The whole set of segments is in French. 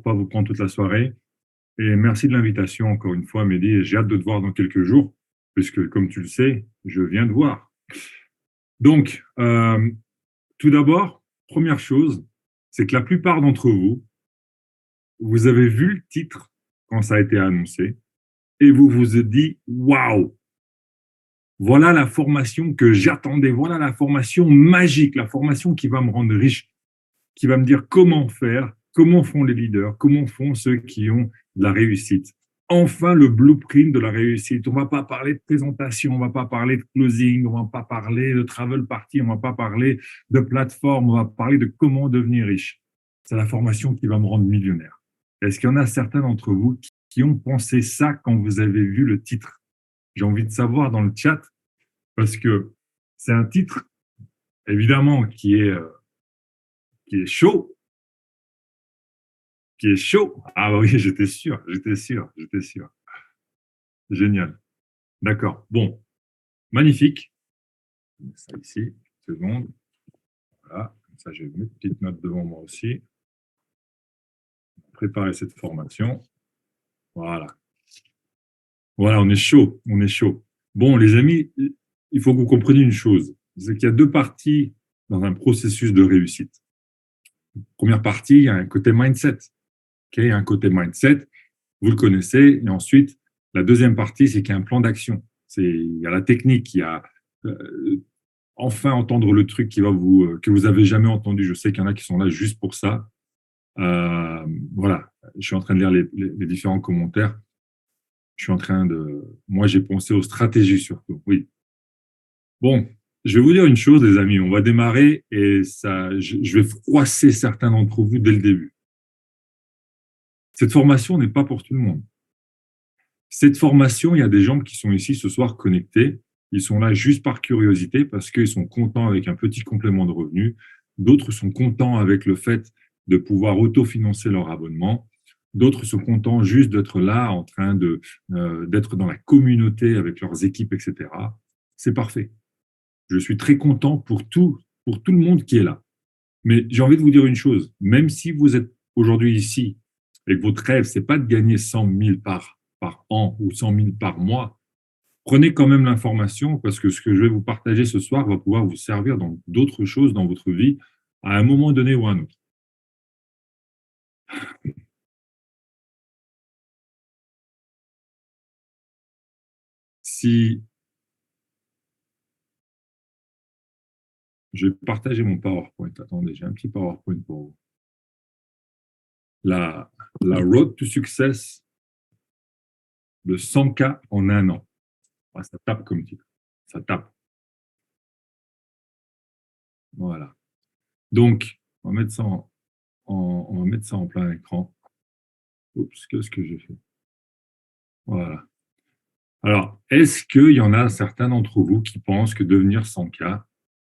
pas vous prendre toute la soirée. Et merci de l'invitation, encore une fois, Mehdi. Et j'ai hâte de te voir dans quelques jours, puisque, comme tu le sais, je viens de voir. Donc, tout d'abord, première chose, c'est que la plupart d'entre vous, vous avez vu le titre quand ça a été annoncé et vous vous êtes dit, waouh, voilà la formation que j'attendais, voilà la formation magique, la formation qui va me rendre riche, qui va me dire comment faire, comment font les leaders, comment font ceux qui ont de la réussite. Enfin, le blueprint de la réussite. On ne va pas parler de présentation, on ne va pas parler de closing, on ne va pas parler de travel party, on ne va pas parler de plateforme, on va parler de comment devenir riche. C'est la formation qui va me rendre millionnaire. Est-ce qu'il y en a certains d'entre vous qui ont pensé ça quand vous avez vu le titre? J'ai envie de savoir dans le chat, parce que c'est un titre, évidemment, qui est chaud, qui est chaud. Ah oui, j'étais sûr, j'étais sûr, j'étais sûr. Génial. D'accord. Bon, magnifique. Je mets ça ici, une seconde. Voilà. Comme ça, j'ai une petite note devant moi aussi. Préparer cette formation. Voilà. Voilà, on est chaud, on est chaud. Bon, les amis, il faut que vous compreniez une chose. C'est qu'il y a deux parties dans un processus de réussite. Première partie, il y a un côté mindset. Okay, il y a un côté mindset, vous le connaissez. Et ensuite, la deuxième partie, c'est qu'il y a un plan d'action. Il y a la technique, il y a enfin entendre le truc que vous avez jamais entendu. Je sais qu'il y en a qui sont là juste pour ça. Voilà, je suis en train de lire les différents commentaires. Moi, j'ai pensé aux stratégies surtout. Oui. Bon, je vais vous dire une chose, les amis. On va démarrer et je vais froisser certains d'entre vous dès le début. Cette formation n'est pas pour tout le monde. Cette formation, il y a des gens qui sont ici ce soir connectés. Ils sont là juste par curiosité parce qu'ils sont contents avec un petit complément de revenu. D'autres sont contents avec le fait de pouvoir autofinancer leur abonnement. D'autres sont contents juste d'être là, en train d'être dans la communauté avec leurs équipes, etc. C'est parfait. Je suis très content pour tout le monde qui est là. Mais j'ai envie de vous dire une chose. Même si vous êtes aujourd'hui ici et que votre rêve, c'est pas de gagner 100 000 par an ou 100 000 par mois, prenez quand même l'information parce que ce que je vais vous partager ce soir va pouvoir vous servir dans d'autres choses dans votre vie à un moment donné ou à un autre. Si je vais partager mon PowerPoint, attendez, j'ai un petit PowerPoint pour vous. La road to success de 100K en un an. Ah, ça tape comme titre. Ça tape. Voilà. Donc, on va mettre ça on va mettre ça en plein écran. Oups, qu'est-ce que j'ai fait? Voilà. Alors, est-ce qu'il y en a certains d'entre vous qui pensent que devenir 100K,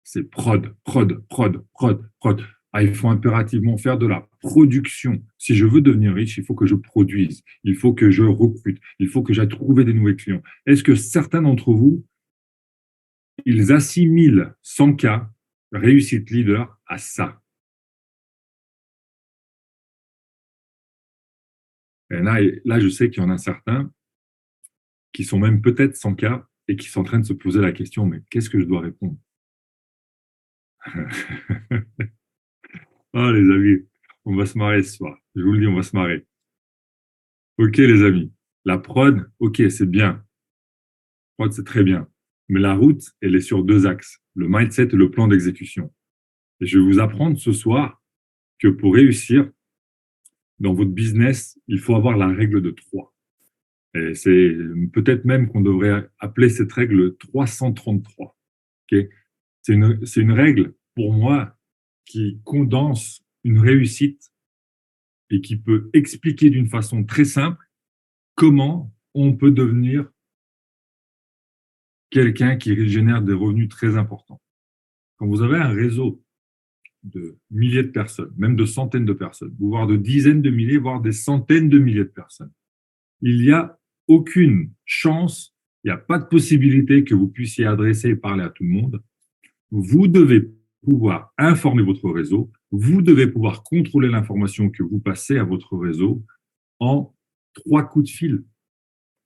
c'est prod, prod, prod, prod, prod? Ah, il faut impérativement faire de la production. Si je veux devenir riche, il faut que je produise, il faut que je recrute, il faut que j'aille trouver des nouveaux clients. Est-ce que certains d'entre vous, ils assimilent 100K, réussite leader, à ça? Et là, je sais qu'il y en a certains qui sont même peut-être 100K et qui sont en train de se poser la question, mais qu'est-ce que je dois répondre? Ah, les amis, on va se marrer ce soir. Je vous le dis, on va se marrer. Ok, les amis. La prod, ok, c'est bien. Prod, c'est très bien. Mais la route, elle est sur deux axes, le mindset et le plan d'exécution. Et je vais vous apprendre ce soir que pour réussir dans votre business, il faut avoir la règle de 3. Et c'est peut-être même qu'on devrait appeler cette règle 333. Okay, c'est une règle, pour moi, qui condense une réussite et qui peut expliquer d'une façon très simple comment on peut devenir quelqu'un qui génère des revenus très importants. Quand vous avez un réseau de milliers de personnes, même de centaines de personnes, voire de dizaines de milliers, voire des centaines de milliers de personnes, il n'y a aucune chance, il n'y a pas de possibilité que vous puissiez adresser et parler à tout le monde. Vous devez pouvoir informer votre réseau, vous devez pouvoir contrôler l'information que vous passez à votre réseau en 3 coups de fil.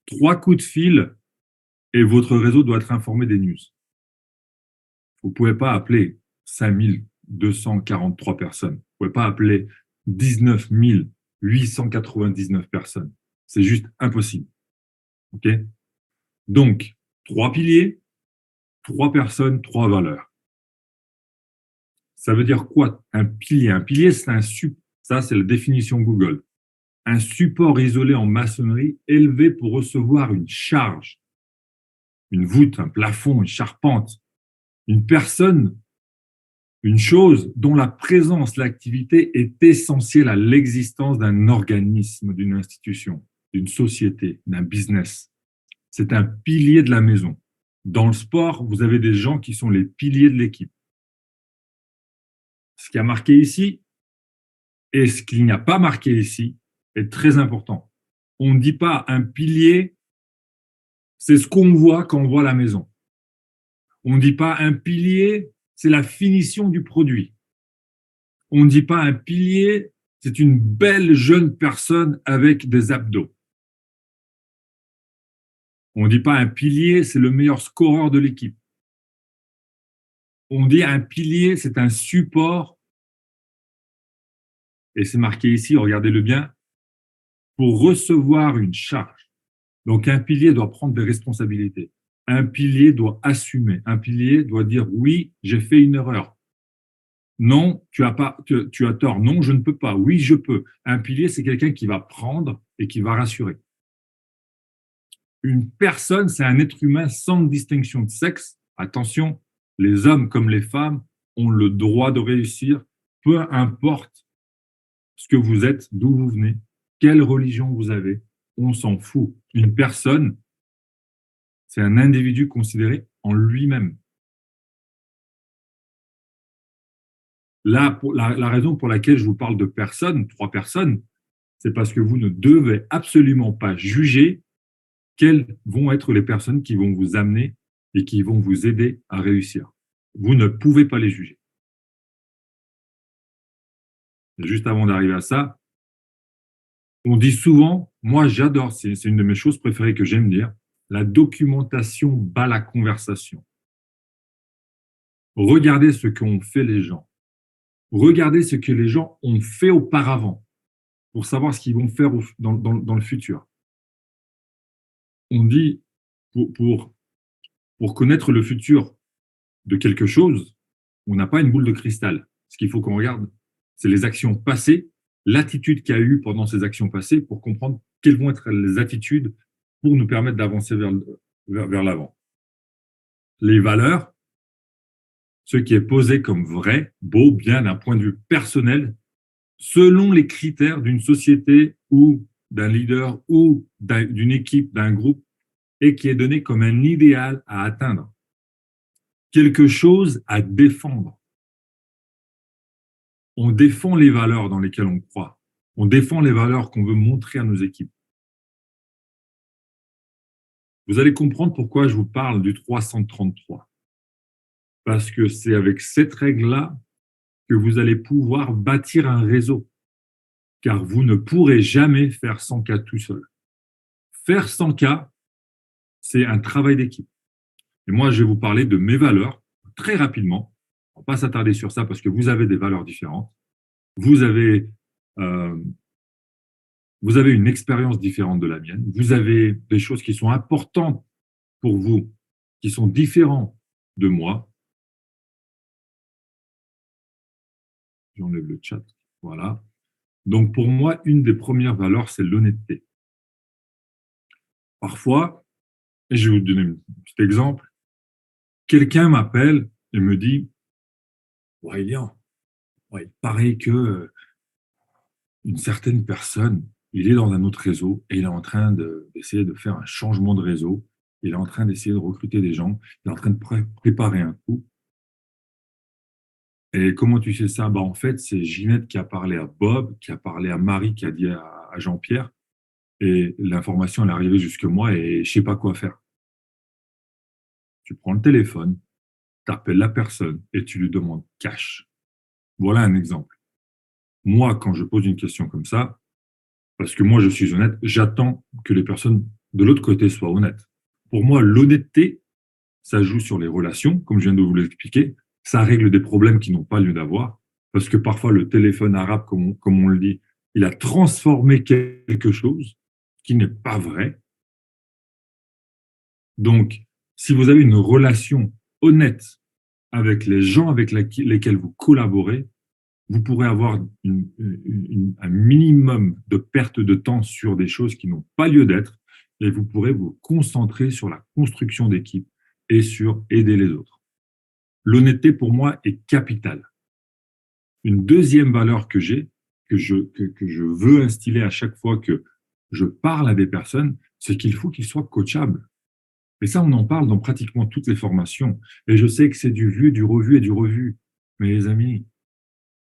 3 coups de fil et votre réseau doit être informé des news. Vous ne pouvez pas appeler 5243 personnes. Vous ne pouvez pas appeler 19 899 personnes. C'est juste impossible. OK? Donc, 3 piliers, 3 personnes, 3 valeurs. Ça veut dire quoi un pilier? Un pilier, c'est un support. Ça, c'est la définition Google. Un support isolé en maçonnerie élevé pour recevoir une charge, une voûte, un plafond, une charpente, une personne, une chose dont la présence, l'activité est essentielle à l'existence d'un organisme, d'une institution, d'une société, d'un business. C'est un pilier de la maison. Dans le sport, vous avez des gens qui sont les piliers de l'équipe. Ce qui a marqué ici et ce qu'il n'y a pas marqué ici est très important. On ne dit pas un pilier, c'est ce qu'on voit quand on voit la maison. On ne dit pas un pilier, c'est la finition du produit. On ne dit pas un pilier, c'est une belle jeune personne avec des abdos. On ne dit pas un pilier, c'est le meilleur scoreur de l'équipe. On dit un pilier, c'est un support, et c'est marqué ici, regardez-le bien, pour recevoir une charge. Donc un pilier doit prendre des responsabilités. Un pilier doit assumer. Un pilier doit dire oui, j'ai fait une erreur. Non, tu as tort. Non, je ne peux pas. Oui, je peux. Un pilier, c'est quelqu'un qui va prendre et qui va rassurer. Une personne, c'est un être humain sans distinction de sexe. Attention, les hommes comme les femmes ont le droit de réussir, peu importe ce que vous êtes, d'où vous venez, quelle religion vous avez, on s'en fout. Une personne, c'est un individu considéré en lui-même. Là, la raison pour laquelle je vous parle de personnes, 3 personnes, c'est parce que vous ne devez absolument pas juger quelles vont être les personnes qui vont vous amener et qui vont vous aider à réussir. Vous ne pouvez pas les juger. Juste avant d'arriver à ça, on dit souvent, moi j'adore, c'est une de mes choses préférées que j'aime dire, la documentation bat la conversation. Regardez ce qu'ont fait les gens. Regardez ce que les gens ont fait auparavant pour savoir ce qu'ils vont faire dans le futur. On dit, pour connaître le futur de quelque chose, on n'a pas une boule de cristal. Ce qu'il faut qu'on regarde, c'est les actions passées, l'attitude qu'il y a eu pendant ces actions passées pour comprendre quelles vont être les attitudes pour nous permettre d'avancer vers l'avant. Les valeurs, ce qui est posé comme vrai, beau, bien d'un point de vue personnel, selon les critères d'une société ou d'un leader ou d'une équipe, d'un groupe, et qui est donné comme un idéal à atteindre. Quelque chose à défendre. On défend les valeurs dans lesquelles on croit. On défend les valeurs qu'on veut montrer à nos équipes. Vous allez comprendre pourquoi je vous parle du 333. Parce que c'est avec cette règle-là que vous allez pouvoir bâtir un réseau. Car vous ne pourrez jamais faire 100 cas tout seul. Faire 100 cas, c'est un travail d'équipe. Et moi, je vais vous parler de mes valeurs très rapidement. On ne va pas s'attarder sur ça parce que vous avez des valeurs différentes. Vous avez une expérience différente de la mienne. Vous avez des choses qui sont importantes pour vous, qui sont différentes de moi. J'enlève le chat. Voilà. Donc, pour moi, une des premières valeurs, c'est l'honnêteté. Parfois, et je vais vous donner un petit exemple, quelqu'un m'appelle et me dit « Ouais, Elian, il paraît que une certaine personne, il est dans un autre réseau et il est en train d'essayer de faire un changement de réseau. Il est en train d'essayer de recruter des gens. Il est en train de préparer un coup. Et comment tu sais ça? En fait, c'est Ginette qui a parlé à Bob, qui a parlé à Marie, qui a dit à Jean-Pierre. Et l'information, elle est arrivée jusque moi et je ne sais pas quoi faire. Tu prends le téléphone, tu appelles la personne et tu lui demandes cash. Voilà un exemple. Moi, quand je pose une question comme ça, parce que moi, je suis honnête, j'attends que les personnes de l'autre côté soient honnêtes. Pour moi, l'honnêteté, ça joue sur les relations, comme je viens de vous l'expliquer. Ça règle des problèmes qui n'ont pas lieu d'avoir. Parce que parfois, le téléphone arabe, comme on le dit, il a transformé quelque chose qui n'est pas vrai. Donc, si vous avez une relation honnête avec les gens avec lesquels vous collaborez, vous pourrez avoir un minimum de perte de temps sur des choses qui n'ont pas lieu d'être et vous pourrez vous concentrer sur la construction d'équipe et sur aider les autres. L'honnêteté, pour moi, est capitale. Une deuxième valeur que j'ai, que je veux instiller à chaque fois que je parle à des personnes, c'est qu'il faut qu'ils soient coachables. Et ça, on en parle dans pratiquement toutes les formations. Et je sais que c'est du vu, du revu et du revu. Mais les amis,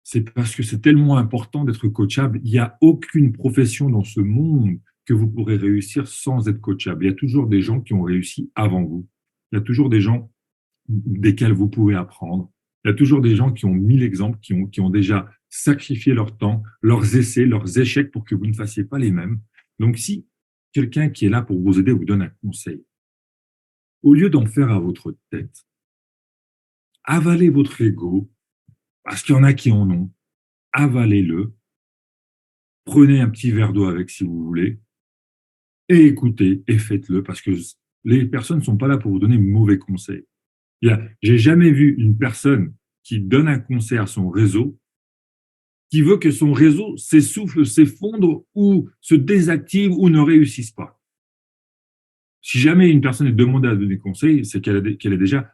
c'est parce que c'est tellement important d'être coachable. Il n'y a aucune profession dans ce monde que vous pourrez réussir sans être coachable. Il y a toujours des gens qui ont réussi avant vous. Il y a toujours des gens desquels vous pouvez apprendre. Il y a toujours des gens qui ont 1000 exemples, qui ont déjà sacrifié leur temps, leurs essais, leurs échecs pour que vous ne fassiez pas les mêmes. Donc, si quelqu'un qui est là pour vous aider vous donne un conseil, au lieu d'en faire à votre tête, avalez votre ego, parce qu'il y en a qui en ont, avalez-le, prenez un petit verre d'eau avec si vous voulez, et écoutez et faites-le, parce que les personnes ne sont pas là pour vous donner mauvais conseils. J'ai jamais vu une personne qui donne un conseil à son réseau qui veut que son réseau s'essouffle, s'effondre ou se désactive ou ne réussisse pas. Si jamais une personne est demandée à donner conseil, c'est qu'elle est déjà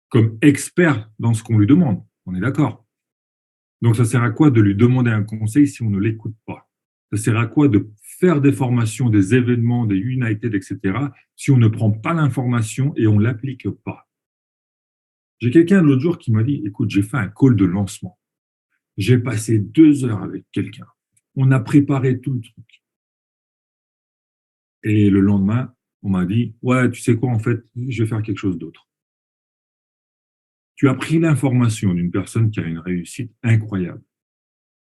comme expert dans ce qu'on lui demande. On est d'accord. Donc, ça sert à quoi de lui demander un conseil si on ne l'écoute pas? Ça sert à quoi de faire des formations, des événements, des United, etc., si on ne prend pas l'information et on ne l'applique pas? J'ai quelqu'un l'autre jour qui m'a dit, écoute, j'ai fait un call de lancement. J'ai passé 2 heures avec quelqu'un. On a préparé tout le truc. Et le lendemain, on m'a dit, ouais, tu sais quoi, en fait, je vais faire quelque chose d'autre. Tu as pris l'information d'une personne qui a une réussite incroyable.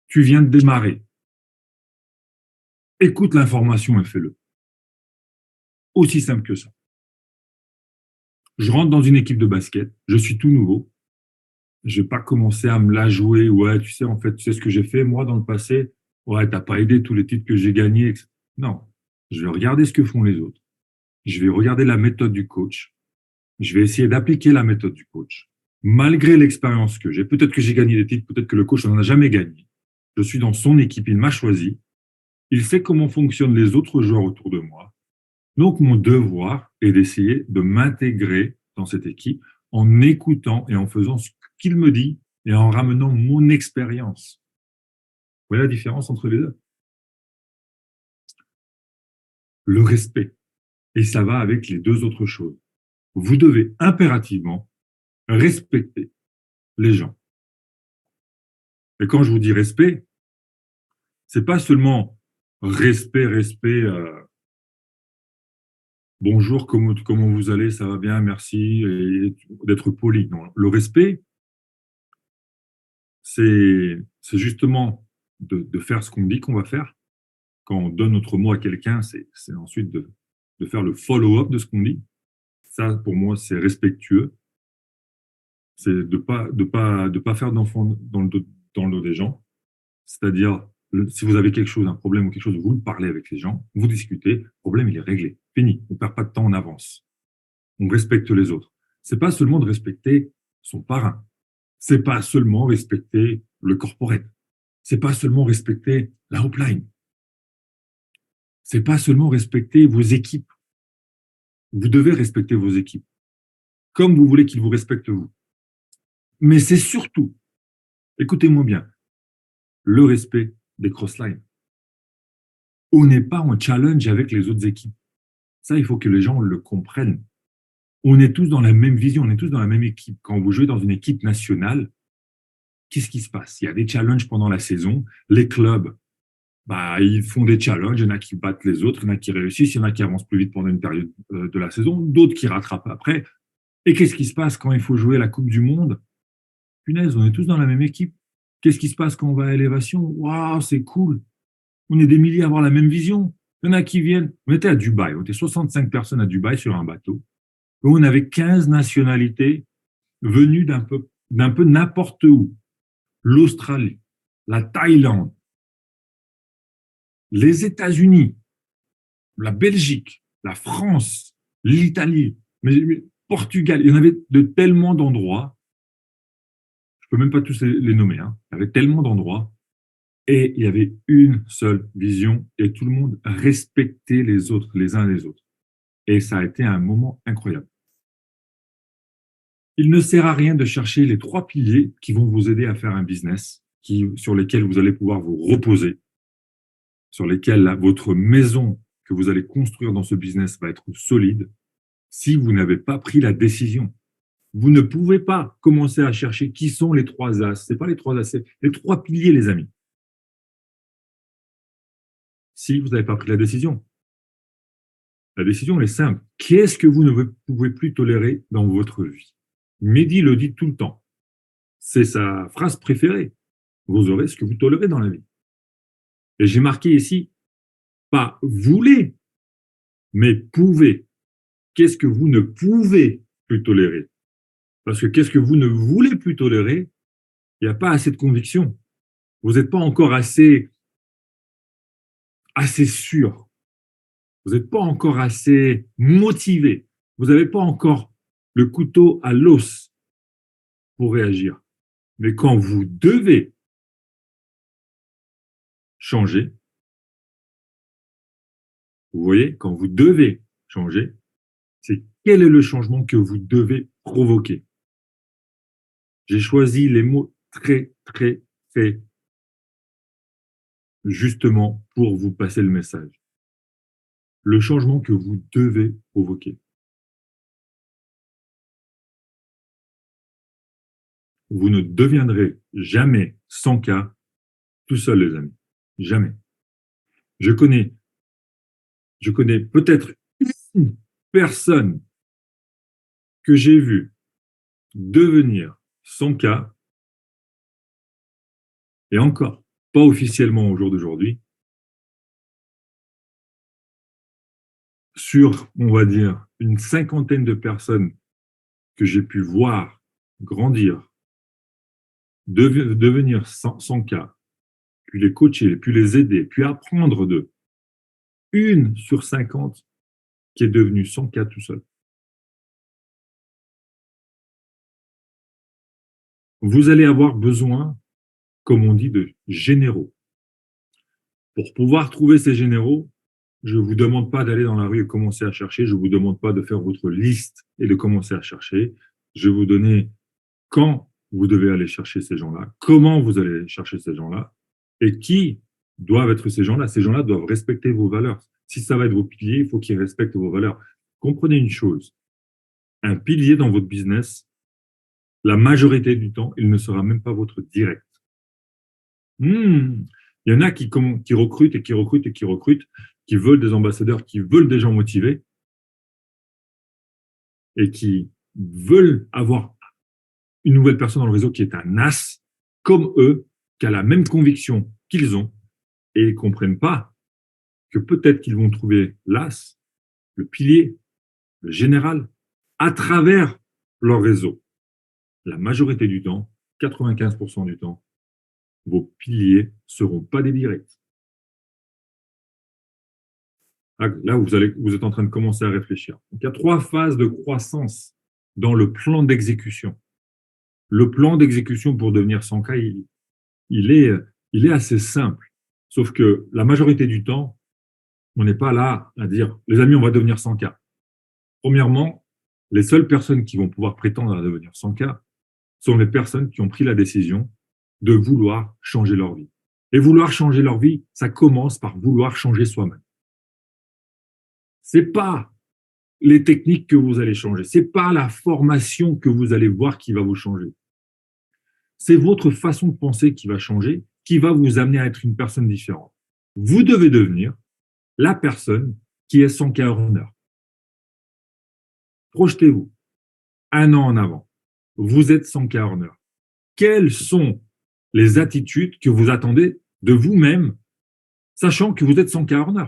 Tu viens de démarrer. Écoute l'information et fais-le. Aussi simple que ça. Je rentre dans une équipe de basket, je suis tout nouveau. Je n'ai pas commencé à me la jouer. Ouais, tu sais, en fait, tu sais ce que j'ai fait, moi, dans le passé. Ouais, tu n'as pas aidé tous les titres que j'ai gagnés, etc. Non, je vais regarder ce que font les autres. Je vais regarder la méthode du coach. Je vais essayer d'appliquer la méthode du coach. Malgré l'expérience que j'ai, peut-être que j'ai gagné des titres, peut-être que le coach n'en a jamais gagné. Je suis dans son équipe, il m'a choisi. Il sait comment fonctionnent les autres joueurs autour de moi. Donc, mon devoir est d'essayer de m'intégrer dans cette équipe en écoutant et en faisant ce qu'il me dit et en ramenant mon expérience. Vous voyez la différence entre les deux? Le respect. Et ça va avec les deux autres choses. Vous devez impérativement respecter les gens. Et quand je vous dis respect, c'est pas seulement respect, bonjour, comment vous allez, ça va bien, merci, et d'être poli. Non, le respect, c'est justement de faire ce qu'on dit qu'on va faire. Quand on donne notre mot à quelqu'un, c'est ensuite de faire le follow-up de ce qu'on dit. Ça, pour moi, c'est respectueux. C'est de pas faire d'enfant dans le dos des gens. C'est-à-dire, si vous avez quelque chose, un problème ou quelque chose, vous parlez avec les gens, vous discutez, le problème, il est réglé. Fini. On ne perd pas de temps, on avance. On respecte les autres. C'est pas seulement de respecter son parrain. C'est pas seulement respecter le corporate. C'est pas seulement respecter la hotline. C'est pas seulement respecter vos équipes. Vous devez respecter vos équipes comme vous voulez qu'ils vous respectent vous. Mais c'est surtout, écoutez-moi bien, le respect des crosslines. On n'est pas en challenge avec les autres équipes. Ça, il faut que les gens le comprennent. On est tous dans la même vision, on est tous dans la même équipe. Quand vous jouez dans une équipe nationale, qu'est-ce qui se passe? Il y a des challenges pendant la saison. Les clubs, ils font des challenges. Il y en a qui battent les autres, il y en a qui réussissent, il y en a qui avancent plus vite pendant une période de la saison, d'autres qui rattrapent après. Et qu'est-ce qui se passe quand il faut jouer la Coupe du Monde? Punaise, on est tous dans la même équipe. Qu'est-ce qui se passe quand on va à l'élévation? Waouh, c'est cool. On est des milliers à avoir la même vision. Il y en a qui viennent. On était à Dubaï, on était 65 personnes à Dubaï sur un bateau. Et on avait 15 nationalités venues d'un peu n'importe où. L'Australie, la Thaïlande, les États-Unis, la Belgique, la France, l'Italie, mais Portugal. Il y en avait de tellement d'endroits. Je peux même pas tous les nommer. Hein. Il y avait tellement d'endroits. Et il y avait une seule vision et tout le monde respectait les autres, les uns les autres. Et ça a été un moment incroyable. Il ne sert à rien de chercher les 3 piliers qui vont vous aider à faire un business, sur lesquels vous allez pouvoir vous reposer, sur lesquels votre maison que vous allez construire dans ce business va être solide, si vous n'avez pas pris la décision. Vous ne pouvez pas commencer à chercher qui sont les 3 as. Ce n'est pas les 3 as, c'est les 3 piliers, les amis. Si vous n'avez pas pris la décision. La décision elle est simple. Qu'est-ce que vous ne pouvez plus tolérer dans votre vie? Mehdi le dit tout le temps. C'est sa phrase préférée. Vous aurez ce que vous tolérez dans la vie. Et j'ai marqué ici, pas voulez, mais pouvez. Qu'est-ce que vous ne pouvez plus tolérer? Parce que qu'est-ce que vous ne voulez plus tolérer? Il n'y a pas assez de conviction. Vous n'êtes pas encore assez sûr. Vous n'êtes pas encore assez motivé. Vous n'avez pas encore le couteau à l'os pour réagir. Mais quand vous devez changer, vous voyez, quand vous devez changer, c'est quel est le changement que vous devez provoquer. J'ai choisi les mots très, très, très justement pour vous passer le message. Le changement que vous devez provoquer. Vous ne deviendrez jamais 100K tout seul, les amis. Jamais. Je connais peut-être une personne que j'ai vue devenir 100K, et encore, pas officiellement au jour d'aujourd'hui, sur, on va dire, une 50aine de personnes que j'ai pu voir grandir, devenir 100K, puis les coacher, puis les aider, puis apprendre d'eux, 1 sur 50 qui est devenue 100K tout seul. Vous allez avoir besoin, comme on dit, de généraux. Pour pouvoir trouver ces généraux, je ne vous demande pas d'aller dans la rue et commencer à chercher, je ne vous demande pas de faire votre liste et de commencer à chercher. Je vais vous donner quand vous devez aller chercher ces gens-là, comment vous allez chercher ces gens-là, et qui doivent être ces gens-là. Ces gens-là doivent respecter vos valeurs. Si ça va être vos piliers, il faut qu'ils respectent vos valeurs. Comprenez une chose, un pilier dans votre business, la majorité du temps, il ne sera même pas votre direct. Il y en a qui recrutent et qui recrutent et qui recrutent, qui veulent des ambassadeurs, qui veulent des gens motivés et qui veulent avoir une nouvelle personne dans le réseau qui est un as, comme eux, qui a la même conviction qu'ils ont, et ils ne comprennent pas que peut-être qu'ils vont trouver l'as, le pilier, le général, à travers leur réseau. La majorité du temps, 95% du temps, vos piliers ne seront pas des directs. Là, vous êtes en train de commencer à réfléchir. Donc, il y a 3 phases de croissance dans le plan d'exécution. Le plan d'exécution pour devenir 100K, il est assez simple. Sauf que la majorité du temps, on n'est pas là à dire, les amis, on va devenir 100K. Premièrement, les seules personnes qui vont pouvoir prétendre à devenir 100K sont les personnes qui ont pris la décision de vouloir changer leur vie. Et vouloir changer leur vie, ça commence par vouloir changer soi-même. C'est pas les techniques que vous allez changer, c'est pas la formation que vous allez voir qui va vous changer. C'est votre façon de penser qui va changer, qui va vous amener à être une personne différente. Vous devez devenir la personne qui est 100K earner. Projetez-vous. un an en avant. Vous êtes 100K earner. Quelles sont les attitudes que vous attendez de vous-même, sachant que vous êtes 100K earner?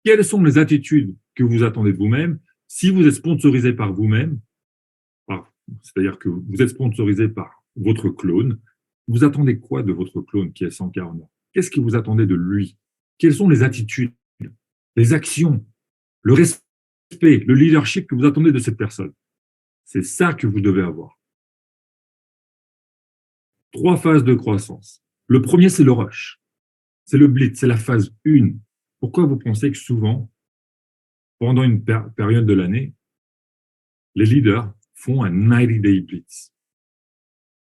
Quelles sont les attitudes que vous attendez de vous-même si vous êtes sponsorisé par vous-même, c'est-à-dire que vous êtes sponsorisé par votre clone? Vous attendez quoi de votre clone qui est 100K earner? Qu'est-ce que vous attendez de lui? Quelles sont les attitudes, les actions, le respect, le leadership que vous attendez de cette personne? C'est ça que vous devez avoir. 3 phases de croissance. Le premier, c'est le rush. C'est le blitz, c'est la phase 1. Pourquoi vous pensez que souvent, pendant une période de l'année, les leaders font un 90-day blitz?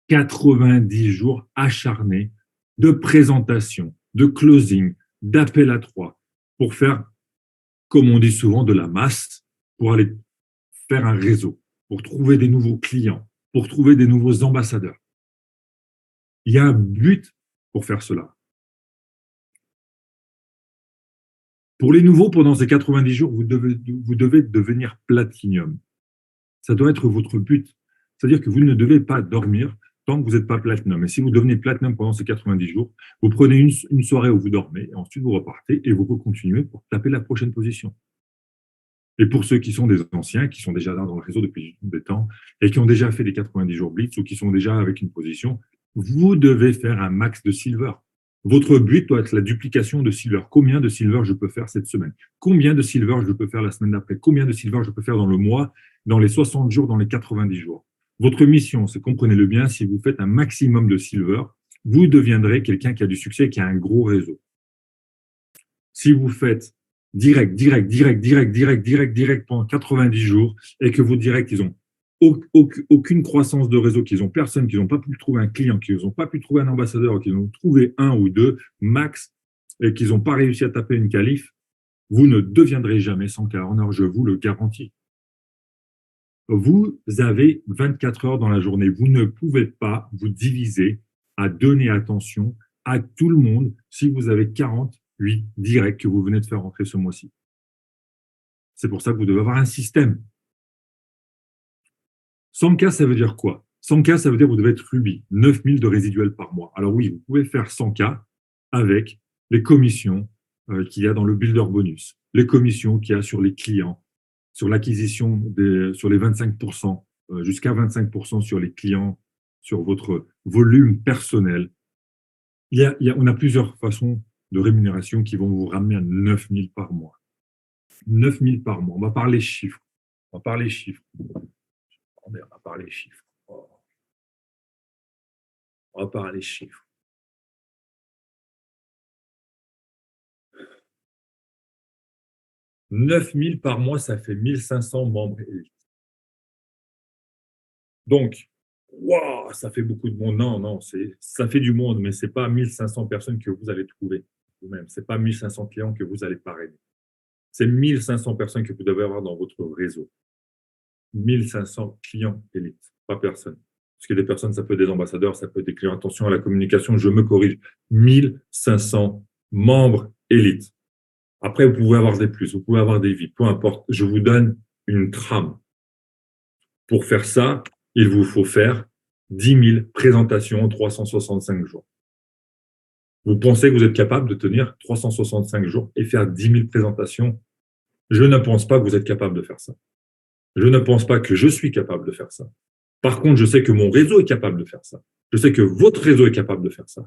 90 jours acharnés de présentation, de closing, d'appel à 3 pour faire, comme on dit souvent, de la masse, pour aller faire un réseau, pour trouver des nouveaux clients, pour trouver des nouveaux ambassadeurs. Il y a un but pour faire cela. Pour les nouveaux, pendant ces 90 jours, vous devez devenir platinum. Ça doit être votre but. C'est-à-dire que vous ne devez pas dormir tant que vous n'êtes pas platinum. Et si vous devenez platinum pendant ces 90 jours, vous prenez une soirée où vous dormez, et ensuite vous repartez et vous continuez pour taper la prochaine position. Et pour ceux qui sont des anciens, qui sont déjà là dans le réseau depuis des temps, et qui ont déjà fait les 90 jours blitz, ou qui sont déjà avec une position, vous devez faire un max de silver. Votre but doit être la duplication de silver. Combien de silver je peux faire cette semaine? Combien de silver je peux faire la semaine d'après? Combien de silver je peux faire dans le mois, dans les 60 jours, dans les 90 jours? Votre mission, c'est, comprenez-le bien, si vous faites un maximum de silver, vous deviendrez quelqu'un qui a du succès, qui a un gros réseau. Si vous faites direct pendant 90 jours et que vos directs, ils ont aucune croissance de réseau, qu'ils n'ont personne, qu'ils n'ont pas pu trouver un client, qu'ils n'ont pas pu trouver un ambassadeur, qu'ils ont trouvé un ou deux max et qu'ils n'ont pas réussi à taper une qualif, vous ne deviendrez jamais 100K earner, je vous le garantis. Vous avez 24 heures dans la journée. Vous ne pouvez pas vous diviser à donner attention à tout le monde si vous avez 48 directs que vous venez de faire rentrer ce mois-ci. C'est pour ça que vous devez avoir un système. 100K, ça veut dire quoi? 100K, ça veut dire que vous devez être Ruby, 9000 de résiduel par mois. Alors oui, vous pouvez faire 100K avec les commissions qu'il y a dans le builder bonus, les commissions qu'il y a sur les clients, sur l'acquisition, sur les 25%, jusqu'à 25% sur les clients, sur votre volume personnel. On a plusieurs façons de rémunération qui vont vous ramener à 9000 par mois. 9000 par mois. On va parler chiffres. On va parler chiffres. On va parler chiffres. On va parler chiffres. « 9000 par mois, ça fait 1500 membres élites. Donc, wow, ça fait beaucoup de monde. Non, ça fait du monde, mais ce n'est pas 1500 personnes que vous allez trouver vous-même. Ce n'est pas 1500 clients que vous allez parrainer. C'est 1500 personnes que vous devez avoir dans votre réseau. 1500 clients élites, pas personne. Parce que des personnes, ça peut être des ambassadeurs, ça peut être des clients. Attention à la communication, je me corrige. 1500 membres élites. Après, vous pouvez avoir des plus, vous pouvez avoir des vies, peu importe. Je vous donne une trame. Pour faire ça, il vous faut faire 10 000 présentations en 365 jours. Vous pensez que vous êtes capable de tenir 365 jours et faire 10 000 présentations? Je ne pense pas que vous êtes capable de faire ça. Je ne pense pas que je suis capable de faire ça. Par contre, je sais que mon réseau est capable de faire ça. Je sais que votre réseau est capable de faire ça.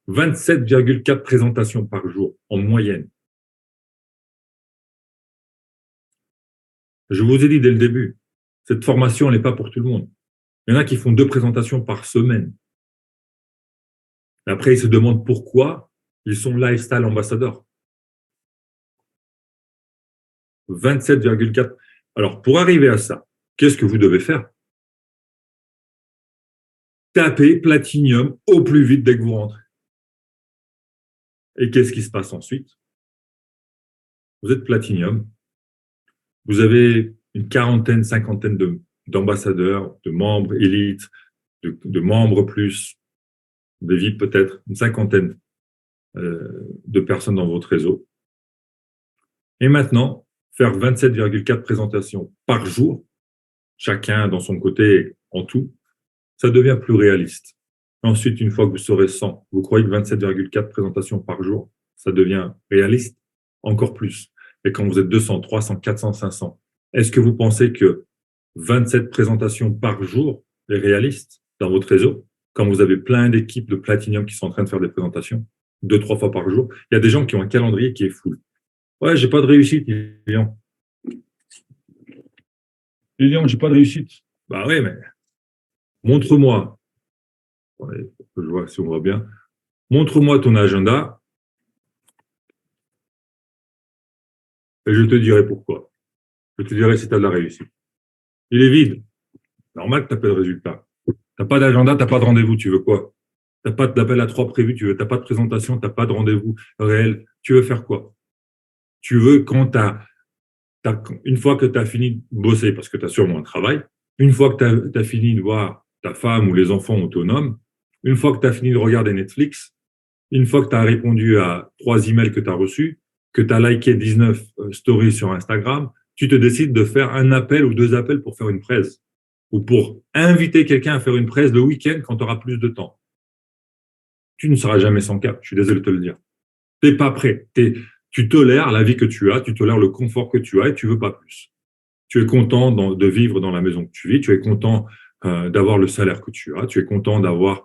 27,4 présentations par jour en moyenne. Je vous ai dit dès le début, cette formation, elle n'est pas pour tout le monde. Il y en a qui font 2 présentations par semaine. Et après, ils se demandent pourquoi ils sont lifestyle ambassadeurs. 27,4. Alors, pour arriver à ça, qu'est-ce que vous devez faire? Tapez Platinum au plus vite dès que vous rentrez. Et qu'est-ce qui se passe ensuite? Vous êtes Platinum. Vous avez une quarantaine, cinquantaine d'ambassadeurs, de membres élites, de membres plus, des VIP peut-être, une cinquantaine de personnes dans votre réseau. Et maintenant, faire 27,4 présentations par jour, chacun dans son côté en tout, ça devient plus réaliste. Ensuite, une fois que vous serez 100, vous croyez que 27,4 présentations par jour, ça devient réaliste? Encore plus. Et quand vous êtes 200, 300, 400, 500, est-ce que vous pensez que 27 présentations par jour est réaliste dans votre réseau? Quand vous avez plein d'équipes de Platinum qui sont en train de faire des présentations, 2, 3 fois par jour, il y a des gens qui ont un calendrier qui est full. Ouais, j'ai pas de réussite, Lilian. Lilian, j'ai pas de réussite. Bah oui, mais montre-moi. Ouais, je vois si on voit bien. Montre-moi ton agenda et je te dirai pourquoi. Je te dirai si tu as de la réussite. Il est vide. Normal que tu n'as pas de résultat. Tu n'as pas d'agenda, tu n'as pas de rendez-vous, tu veux quoi? Tu n'as pas d'appel à 3 prévu, tu n'as pas de présentation, tu n'as pas de rendez-vous réel. Tu veux faire quoi? Tu veux quand une fois que tu as fini de bosser, parce que tu as sûrement un travail, une fois que tu as fini de voir ta femme ou les enfants autonomes, une fois que tu as fini de regarder Netflix, une fois que tu as répondu à 3 emails que tu as reçus, que tu as liké 19 stories sur Instagram, tu te décides de faire un appel ou 2 appels pour faire une presse ou pour inviter quelqu'un à faire une presse le week-end quand tu auras plus de temps. Tu ne seras jamais sans cap, je suis désolé de te le dire. Tu n'es pas prêt. Tu tolères la vie que tu as, tu tolères le confort que tu as et tu ne veux pas plus. Tu es content de vivre dans la maison que tu vis, tu es content d'avoir le salaire que tu as, tu es content d'avoir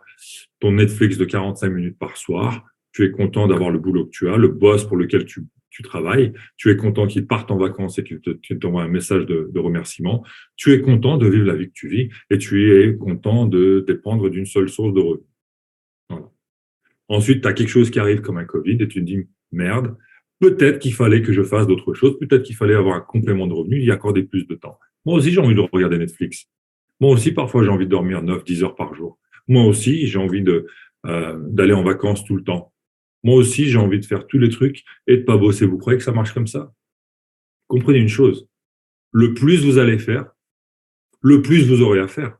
ton Netflix de 45 minutes par soir, tu es content d'avoir le boulot que tu as, le boss pour lequel tu travailles, tu es content qu'il parte en vacances et qu'il t'envoie un message de remerciement, tu es content de vivre la vie que tu vis et tu es content de dépendre d'une seule source de revenus. Voilà. Ensuite, tu as quelque chose qui arrive comme un Covid et tu te dis, merde, peut-être qu'il fallait que je fasse d'autres choses, peut-être qu'il fallait avoir un complément de revenus, y accorder plus de temps. Moi aussi, j'ai envie de regarder Netflix. Moi aussi, parfois, j'ai envie de dormir 9, 10 heures par jour. Moi aussi, j'ai envie d'aller en vacances tout le temps. Moi aussi, j'ai envie de faire tous les trucs et de pas bosser. Vous croyez que ça marche comme ça? Comprenez une chose, le plus vous allez faire, le plus vous aurez à faire.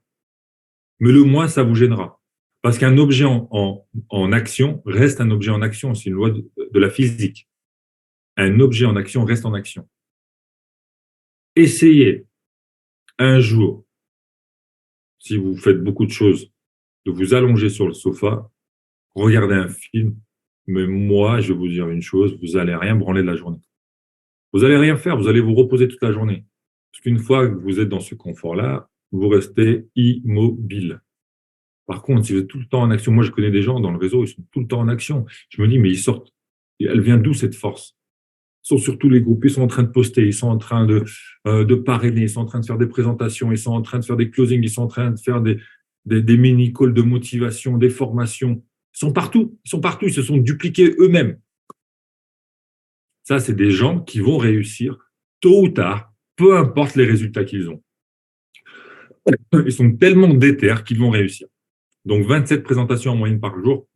Mais le moins ça vous gênera. Parce qu'un objet en action reste un objet en action. C'est une loi de la physique. Un objet en action reste en action. Essayez un jour, si vous faites beaucoup de choses, de vous allonger sur le sofa, regarder un film, mais moi, je vais vous dire une chose, vous n'allez rien branler de la journée. Vous n'allez rien faire, vous allez vous reposer toute la journée. Parce qu'une fois que vous êtes dans ce confort-là, vous restez immobile. Par contre, si vous êtes tout le temps en action, moi je connais des gens dans le réseau, ils sont tout le temps en action. Je me dis, mais ils sortent, elle vient d'où cette force? Ils sont sur tous les groupes, ils sont en train de poster, ils sont en train de parrainer, ils sont en train de faire des présentations, ils sont en train de faire des closings, ils sont en train de faire des mini-calls de motivation, des formations. Ils sont partout, ils se sont dupliqués eux-mêmes. Ça, c'est des gens qui vont réussir tôt ou tard, peu importe les résultats qu'ils ont. Ils sont tellement déter qu'ils vont réussir. Donc, 27 présentations en moyenne par jour.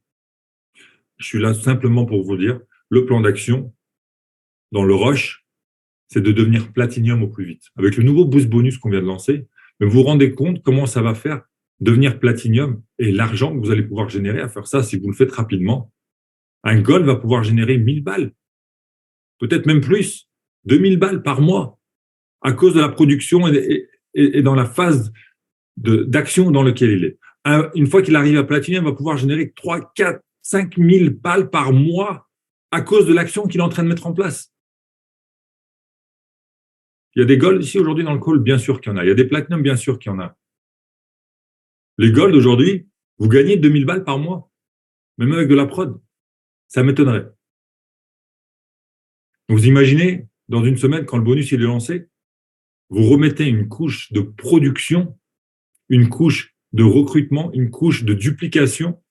Je suis là simplement pour vous dire, le plan d'action dans le rush, c'est de devenir platinium au plus vite. Avec le nouveau boost bonus qu'on vient de lancer, vous vous rendez compte comment ça va faire devenir platinium et l'argent que vous allez pouvoir générer à faire ça si vous le faites rapidement. Un gold va pouvoir générer 1000 balles, peut-être même plus, 2000 balles par mois à cause de la production et dans la phase d'action dans laquelle il est. Une fois qu'il arrive à platinium, il va pouvoir générer 3, 4, 5 000 balles par mois à cause de l'action qu'il est en train de mettre en place. Il y a des golds ici aujourd'hui dans le call, bien sûr qu'il y en a. Il y a des platinum, bien sûr qu'il y en a. Les golds aujourd'hui, vous gagnez 2000 balles par mois, même avec de la prod. Ça m'étonnerait. Vous imaginez, dans une semaine, quand le bonus il est lancé, vous remettez une couche de production, une couche de recrutement, une couche de duplication,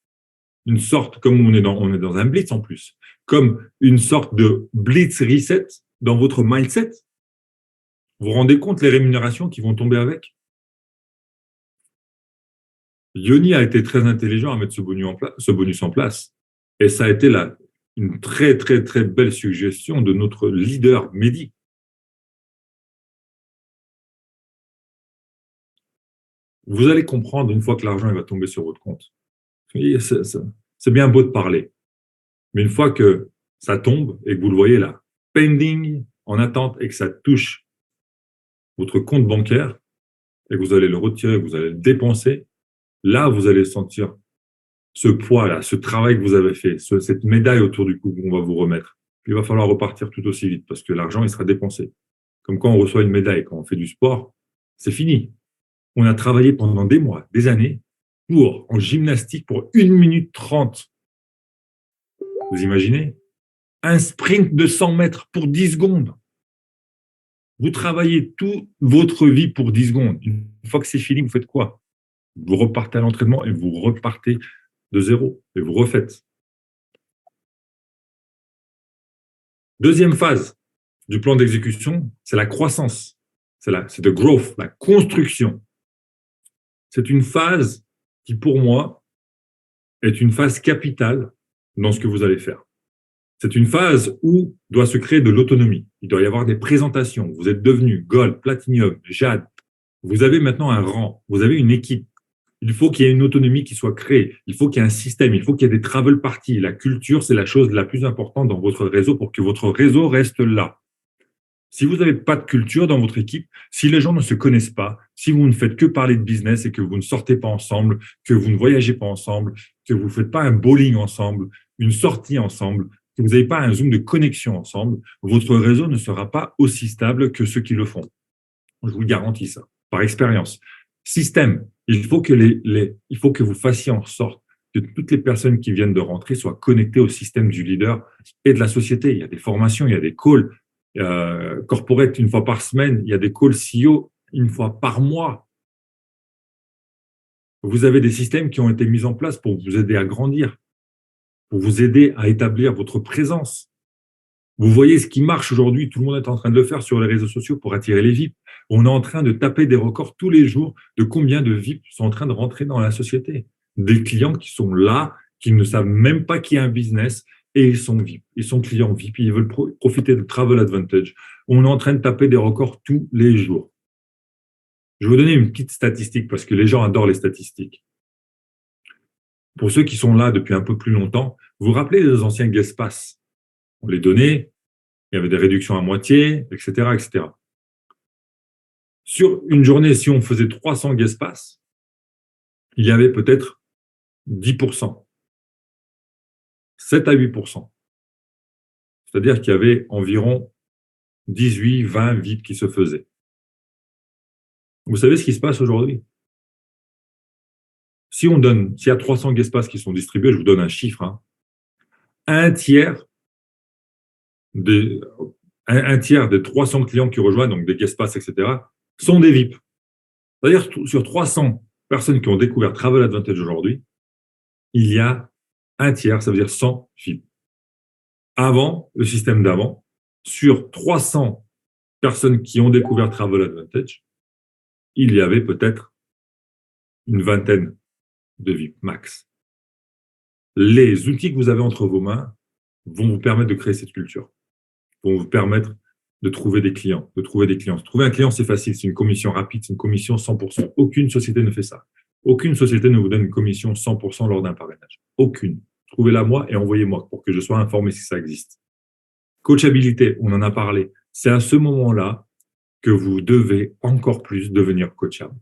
une sorte, comme on est dans un blitz en plus, comme une sorte de blitz reset dans votre mindset. Vous vous rendez compte les rémunérations qui vont tomber avec? Yoni a été très intelligent à mettre ce bonus en place. Et ça a été une très, très, très belle suggestion de notre leader, Mehdi. Vous allez comprendre une fois que l'argent va tomber sur votre compte. C'est bien beau de parler. Mais une fois que ça tombe et que vous le voyez là, pending en attente et que ça touche votre compte bancaire et que vous allez le retirer, que vous allez le dépenser, là, vous allez sentir ce poids-là, ce travail que vous avez fait, cette médaille autour du cou qu'on va vous remettre. Puis il va falloir repartir tout aussi vite parce que l'argent, il sera dépensé. Comme quand on reçoit une médaille, quand on fait du sport, c'est fini. On a travaillé pendant des mois, des années, en gymnastique, pour 1 minute 30. Vous imaginez? Un sprint de 100 mètres pour 10 secondes. Vous travaillez toute votre vie pour 10 secondes. Une fois que c'est fini, vous faites quoi? Vous repartez à l'entraînement et vous repartez de zéro et vous refaites. Deuxième phase du plan d'exécution, c'est la croissance. C'est the growth, la construction. C'est une phase qui, pour moi, est une phase capitale dans ce que vous allez faire. C'est une phase où doit se créer de l'autonomie. Il doit y avoir des présentations. Vous êtes devenu Gold, Platinum, Jade. Vous avez maintenant un rang. Vous avez une équipe. Il faut qu'il y ait une autonomie qui soit créée. Il faut qu'il y ait un système. Il faut qu'il y ait des travel parties. La culture, c'est la chose la plus importante dans votre réseau pour que votre réseau reste là. Si vous n'avez pas de culture dans votre équipe, si les gens ne se connaissent pas, si vous ne faites que parler de business et que vous ne sortez pas ensemble, que vous ne voyagez pas ensemble, que vous ne faites pas un bowling ensemble, une sortie ensemble, que vous n'avez pas un Zoom de connexion ensemble, votre réseau ne sera pas aussi stable que ceux qui le font. Je vous garantis ça, par expérience. Système, il faut que vous fassiez en sorte que toutes les personnes qui viennent de rentrer soient connectées au système du leader et de la société. Il y a des formations, il y a des calls corporate une fois par semaine, il y a des calls CEO une fois par mois. Vous avez des systèmes qui ont été mis en place pour vous aider à grandir, pour vous aider à établir votre présence. Vous voyez ce qui marche aujourd'hui, tout le monde est en train de le faire sur les réseaux sociaux pour attirer les VIP. On est en train de taper des records tous les jours de combien de VIP sont en train de rentrer dans la société. Des clients qui sont là, qui ne savent même pas qu'il y a un business et ils sont VIP. Ils sont clients VIP, ils veulent profiter de Travel Advantage. On est en train de taper des records tous les jours. Je vais vous donner une petite statistique parce que les gens adorent les statistiques. Pour ceux qui sont là depuis un peu plus longtemps, vous vous rappelez des anciens guest pass? On les donnait, il y avait des réductions à moitié, etc., etc. Sur une journée, si on faisait 300 guest pass, il y avait peut-être 10%, 7 à 8%. C'est-à-dire qu'il y avait environ 18, 20 VIP qui se faisaient. Vous savez ce qui se passe aujourd'hui? S'il y a 300 guest pass qui sont distribués, je vous donne un chiffre, hein, un tiers des 300 clients qui rejoignent, donc des guest pass, etc., sont des VIP. C'est-à-dire sur 300 personnes qui ont découvert Travel Advantage aujourd'hui, il y a un tiers, ça veut dire 100 VIP. Avant, le système d'avant, sur 300 personnes qui ont découvert Travel Advantage, il y avait peut-être une vingtaine de VIP max. Les outils que vous avez entre vos mains vont vous permettre de créer cette culture, vont vous permettre de trouver des clients, Trouver un client, c'est facile, c'est une commission rapide, c'est une commission 100%. Aucune société ne fait ça. Aucune société ne vous donne une commission 100% lors d'un parrainage. Aucune. Trouvez-la moi et envoyez-moi pour que je sois informé si ça existe. Coachabilité, on en a parlé. C'est à ce moment-là que vous devez encore plus devenir coachable.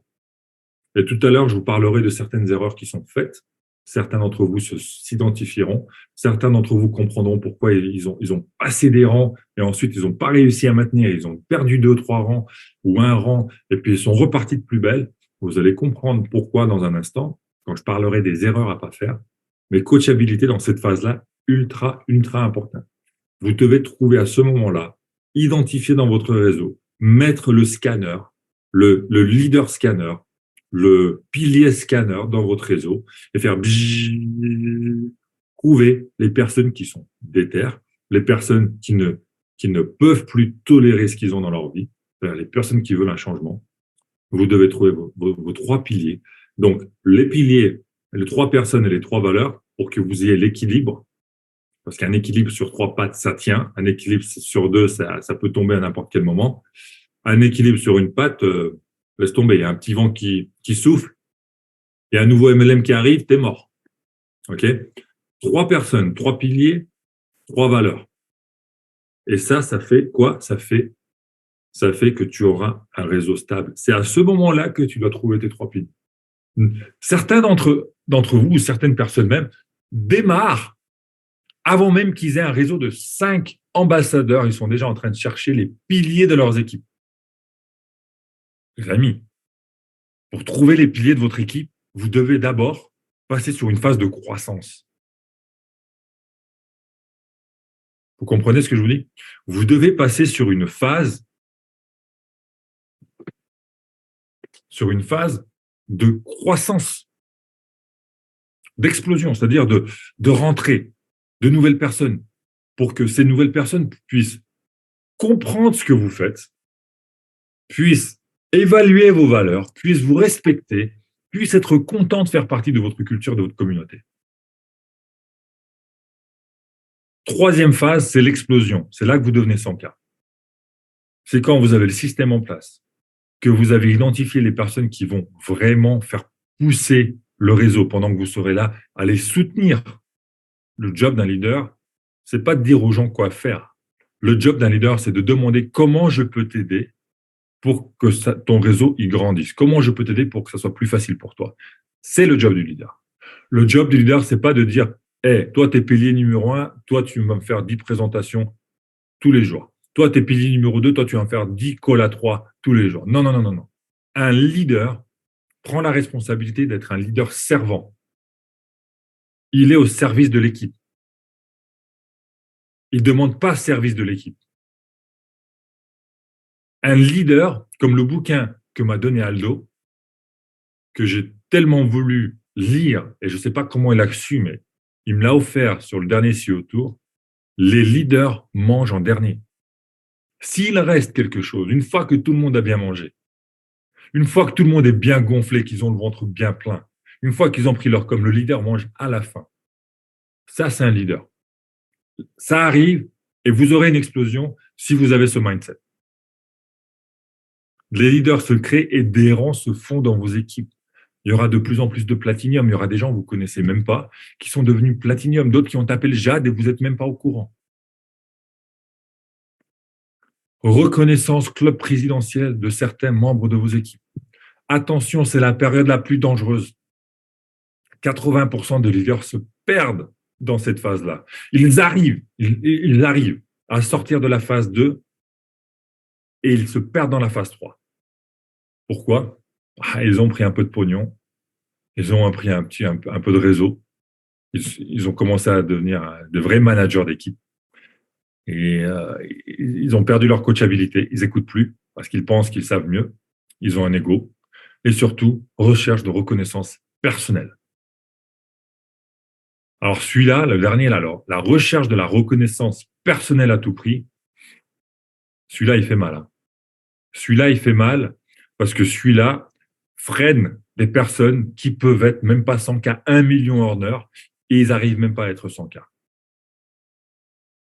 Et tout à l'heure, je vous parlerai de certaines erreurs qui sont faites. Certains d'entre vous s'identifieront. Certains d'entre vous comprendront pourquoi ils ont passé des rangs et ensuite ils n'ont pas réussi à maintenir. Ils ont perdu 2 ou 3 rangs ou un rang et puis ils sont repartis de plus belle. Vous allez comprendre pourquoi dans un instant, quand je parlerai des erreurs à ne pas faire. Mais coachabilité dans cette phase-là, ultra, ultra important. Vous devez trouver à ce moment-là, identifier dans votre réseau, mettre le scanner, le leader scanner, le pilier scanner dans votre réseau et faire trouver les personnes qui sont déterres, les personnes qui ne peuvent plus tolérer ce qu'ils ont dans leur vie, les personnes qui veulent un changement. Vous devez trouver vos 3 piliers. Donc, les piliers, les 3 personnes et les 3 valeurs pour que vous ayez l'équilibre. Parce qu'un équilibre sur 3 pattes, ça tient. Un équilibre sur 2, ça peut tomber à n'importe quel moment. Un équilibre sur une patte, laisse tomber. Il y a un petit vent qui souffle. Il y a un nouveau MLM qui arrive, t'es mort. OK? 3 personnes, 3 piliers, 3 valeurs. Et ça fait quoi? Ça fait que tu auras un réseau stable. C'est à ce moment-là que tu dois trouver tes trois piliers. Certains d'entre vous, ou certaines personnes même, démarrent avant même qu'ils aient un réseau de 5 ambassadeurs. Ils sont déjà en train de chercher les piliers de leurs équipes. Les amis, pour trouver les piliers de votre équipe, vous devez d'abord passer sur une phase de croissance. Vous comprenez ce que je vous dis? Vous devez passer sur une phase de croissance, d'explosion, c'est-à-dire de rentrée de nouvelles personnes, pour que ces nouvelles personnes puissent comprendre ce que vous faites, puissent évaluer vos valeurs, puissent vous respecter, puissent être contents de faire partie de votre culture, de votre communauté. Troisième phase, c'est l'explosion. C'est là que vous devenez 100K. C'est quand vous avez le système en place, que vous avez identifié les personnes qui vont vraiment faire pousser le réseau pendant que vous serez là, à les soutenir. Le job d'un leader, c'est pas de dire aux gens quoi faire. Le job d'un leader, c'est de demander comment je peux t'aider pour que ton réseau y grandisse. Comment je peux t'aider pour que ça soit plus facile pour toi. C'est le job du leader. Le job du leader, c'est pas de dire, hey, toi, tu es pilier numéro 1, toi, tu vas me faire 10 présentations tous les jours. Toi, tu es pilier numéro 2, toi, tu vas me faire 10 calls à 3 tous les jours. Non, non, non, non, non. Un leader prend la responsabilité d'être un leader servant. Il est au service de l'équipe. Il ne demande pas service de l'équipe. Un leader, comme le bouquin que m'a donné Aldo, que j'ai tellement voulu lire, et je ne sais pas comment il a su, mais il me l'a offert sur le dernier CEO Tour, les leaders mangent en dernier. S'il reste quelque chose, une fois que tout le monde a bien mangé, une fois que tout le monde est bien gonflé, qu'ils ont le ventre bien plein, une fois qu'ils ont pris leur com, le leader mange à la fin. Ça, c'est un leader. Ça arrive et vous aurez une explosion si vous avez ce mindset. Les leaders se créent et des rangs se font dans vos équipes. Il y aura de plus en plus de platinium. Il y aura des gens que vous ne connaissez même pas qui sont devenus platinium, d'autres qui ont tapé le jade et vous n'êtes même pas au courant. Reconnaissance club présidentiel de certains membres de vos équipes. Attention, c'est la période la plus dangereuse. 80% de leaders se perdent dans cette phase-là. Ils arrivent à sortir de la phase 2 et ils se perdent dans la phase 3. Pourquoi? Ils ont pris un peu de pognon, ils ont pris un peu de réseau, ils ont commencé à devenir de vrais managers d'équipe et ils ont perdu leur coachabilité, ils n'écoutent plus parce qu'ils pensent qu'ils savent mieux, ils ont un ego et surtout, recherche de reconnaissance personnelle. Alors celui-là, le dernier, là, la recherche de la reconnaissance personnelle à tout prix, celui-là, il fait mal. Hein. Celui-là, il fait mal parce que celui-là freine des personnes qui peuvent être même pas 100K, 1 million hors d'heure, et ils n'arrivent même pas à être 100K.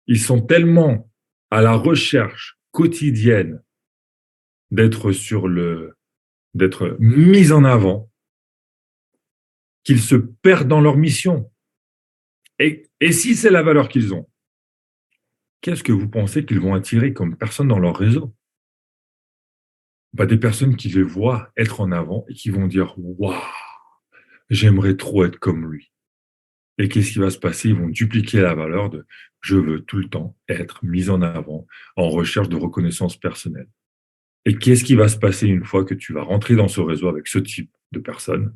Ils sont tellement à la recherche quotidienne d'être mis en avant qu'ils se perdent dans leur mission. Et si c'est la valeur qu'ils ont, qu'est-ce que vous pensez qu'ils vont attirer comme personnes dans leur réseau? Des personnes qui les voient être en avant et qui vont dire « Waouh, j'aimerais trop être comme lui ». Et qu'est-ce qui va se passer? Ils vont dupliquer la valeur de « Je veux tout le temps être mis en avant en recherche de reconnaissance personnelle ». Et qu'est-ce qui va se passer une fois que tu vas rentrer dans ce réseau avec ce type de personnes?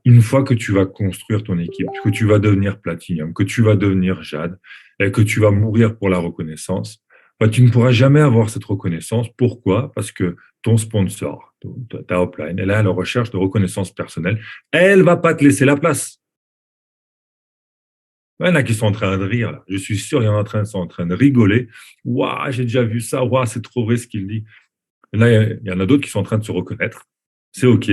Une fois que tu vas construire ton équipe, que tu vas devenir Platinum, que tu vas devenir Jade, et que tu vas mourir pour la reconnaissance, tu ne pourras jamais avoir cette reconnaissance. Pourquoi? Parce que ton sponsor, ta upline, elle est à la recherche de reconnaissance personnelle. Elle ne va pas te laisser la place. Il y en a qui sont en train de rire. Là. Je suis sûr, il y en a qui sont en train de rigoler. Waouh, j'ai déjà vu ça. Waouh, c'est trop vrai ce qu'il dit. Et là, il y en a d'autres qui sont en train de se reconnaître. C'est OK.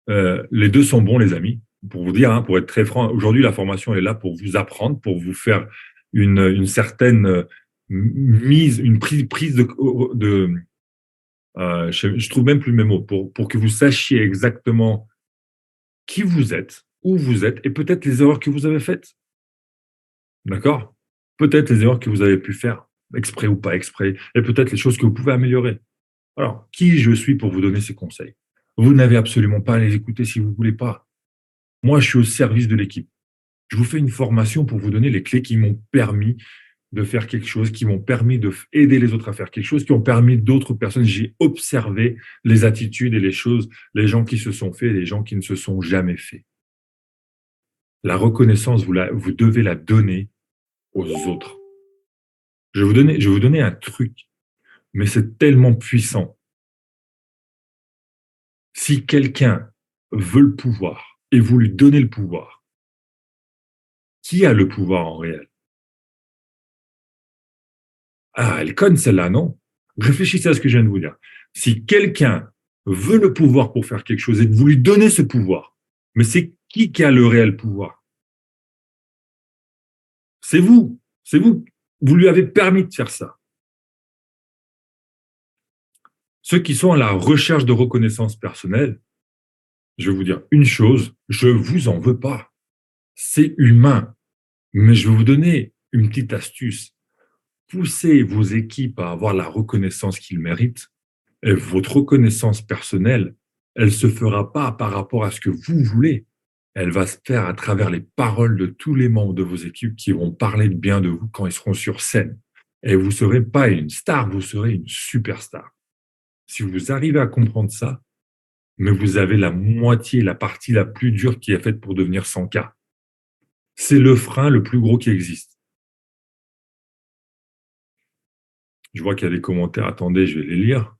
Les deux sont bons, les amis. Pour vous dire, pour être très franc, aujourd'hui, la formation est là pour vous apprendre, pour vous faire une certaine mise, une prise de je trouve même plus mes mots, pour que vous sachiez exactement qui vous êtes, où vous êtes, et peut-être les erreurs que vous avez faites. D'accord? Peut-être les erreurs que vous avez pu faire. exprès ou pas exprès, et peut-être les choses que vous pouvez améliorer. Alors, qui je suis pour vous donner ces conseils? Vous n'avez absolument pas à les écouter si vous ne voulez pas. Moi, je suis au service de l'équipe. Je vous fais une formation pour vous donner les clés qui m'ont permis de faire quelque chose, qui m'ont permis d'aider les autres à faire quelque chose, qui ont permis d'autres personnes. J'ai observé les attitudes et les choses, les gens qui se sont faits et les gens qui ne se sont jamais faits. La reconnaissance, vous devez la donner aux autres. Je vais vous donner un truc, mais c'est tellement puissant. Si quelqu'un veut le pouvoir et vous lui donnez le pouvoir, qui a le pouvoir en réel? Ah, elle conne celle-là, non? Réfléchissez à ce que je viens de vous dire. Si quelqu'un veut le pouvoir pour faire quelque chose et que vous lui donnez ce pouvoir, mais c'est qui a le réel pouvoir? C'est vous. C'est vous. Vous lui avez permis de faire ça. Ceux qui sont à la recherche de reconnaissance personnelle, je vais vous dire une chose, je vous en veux pas. C'est humain. Mais je vais vous donner une petite astuce. Poussez vos équipes à avoir la reconnaissance qu'ils méritent. Et votre reconnaissance personnelle, elle ne se fera pas par rapport à ce que vous voulez. Elle va se faire à travers les paroles de tous les membres de vos équipes qui vont parler de bien de vous quand ils seront sur scène. Et vous ne serez pas une star, vous serez une superstar. Si vous arrivez à comprendre ça, mais vous avez la moitié, la partie la plus dure qui est faite pour devenir 100K. C'est le frein le plus gros qui existe. Je vois qu'il y a des commentaires. Attendez, je vais les lire.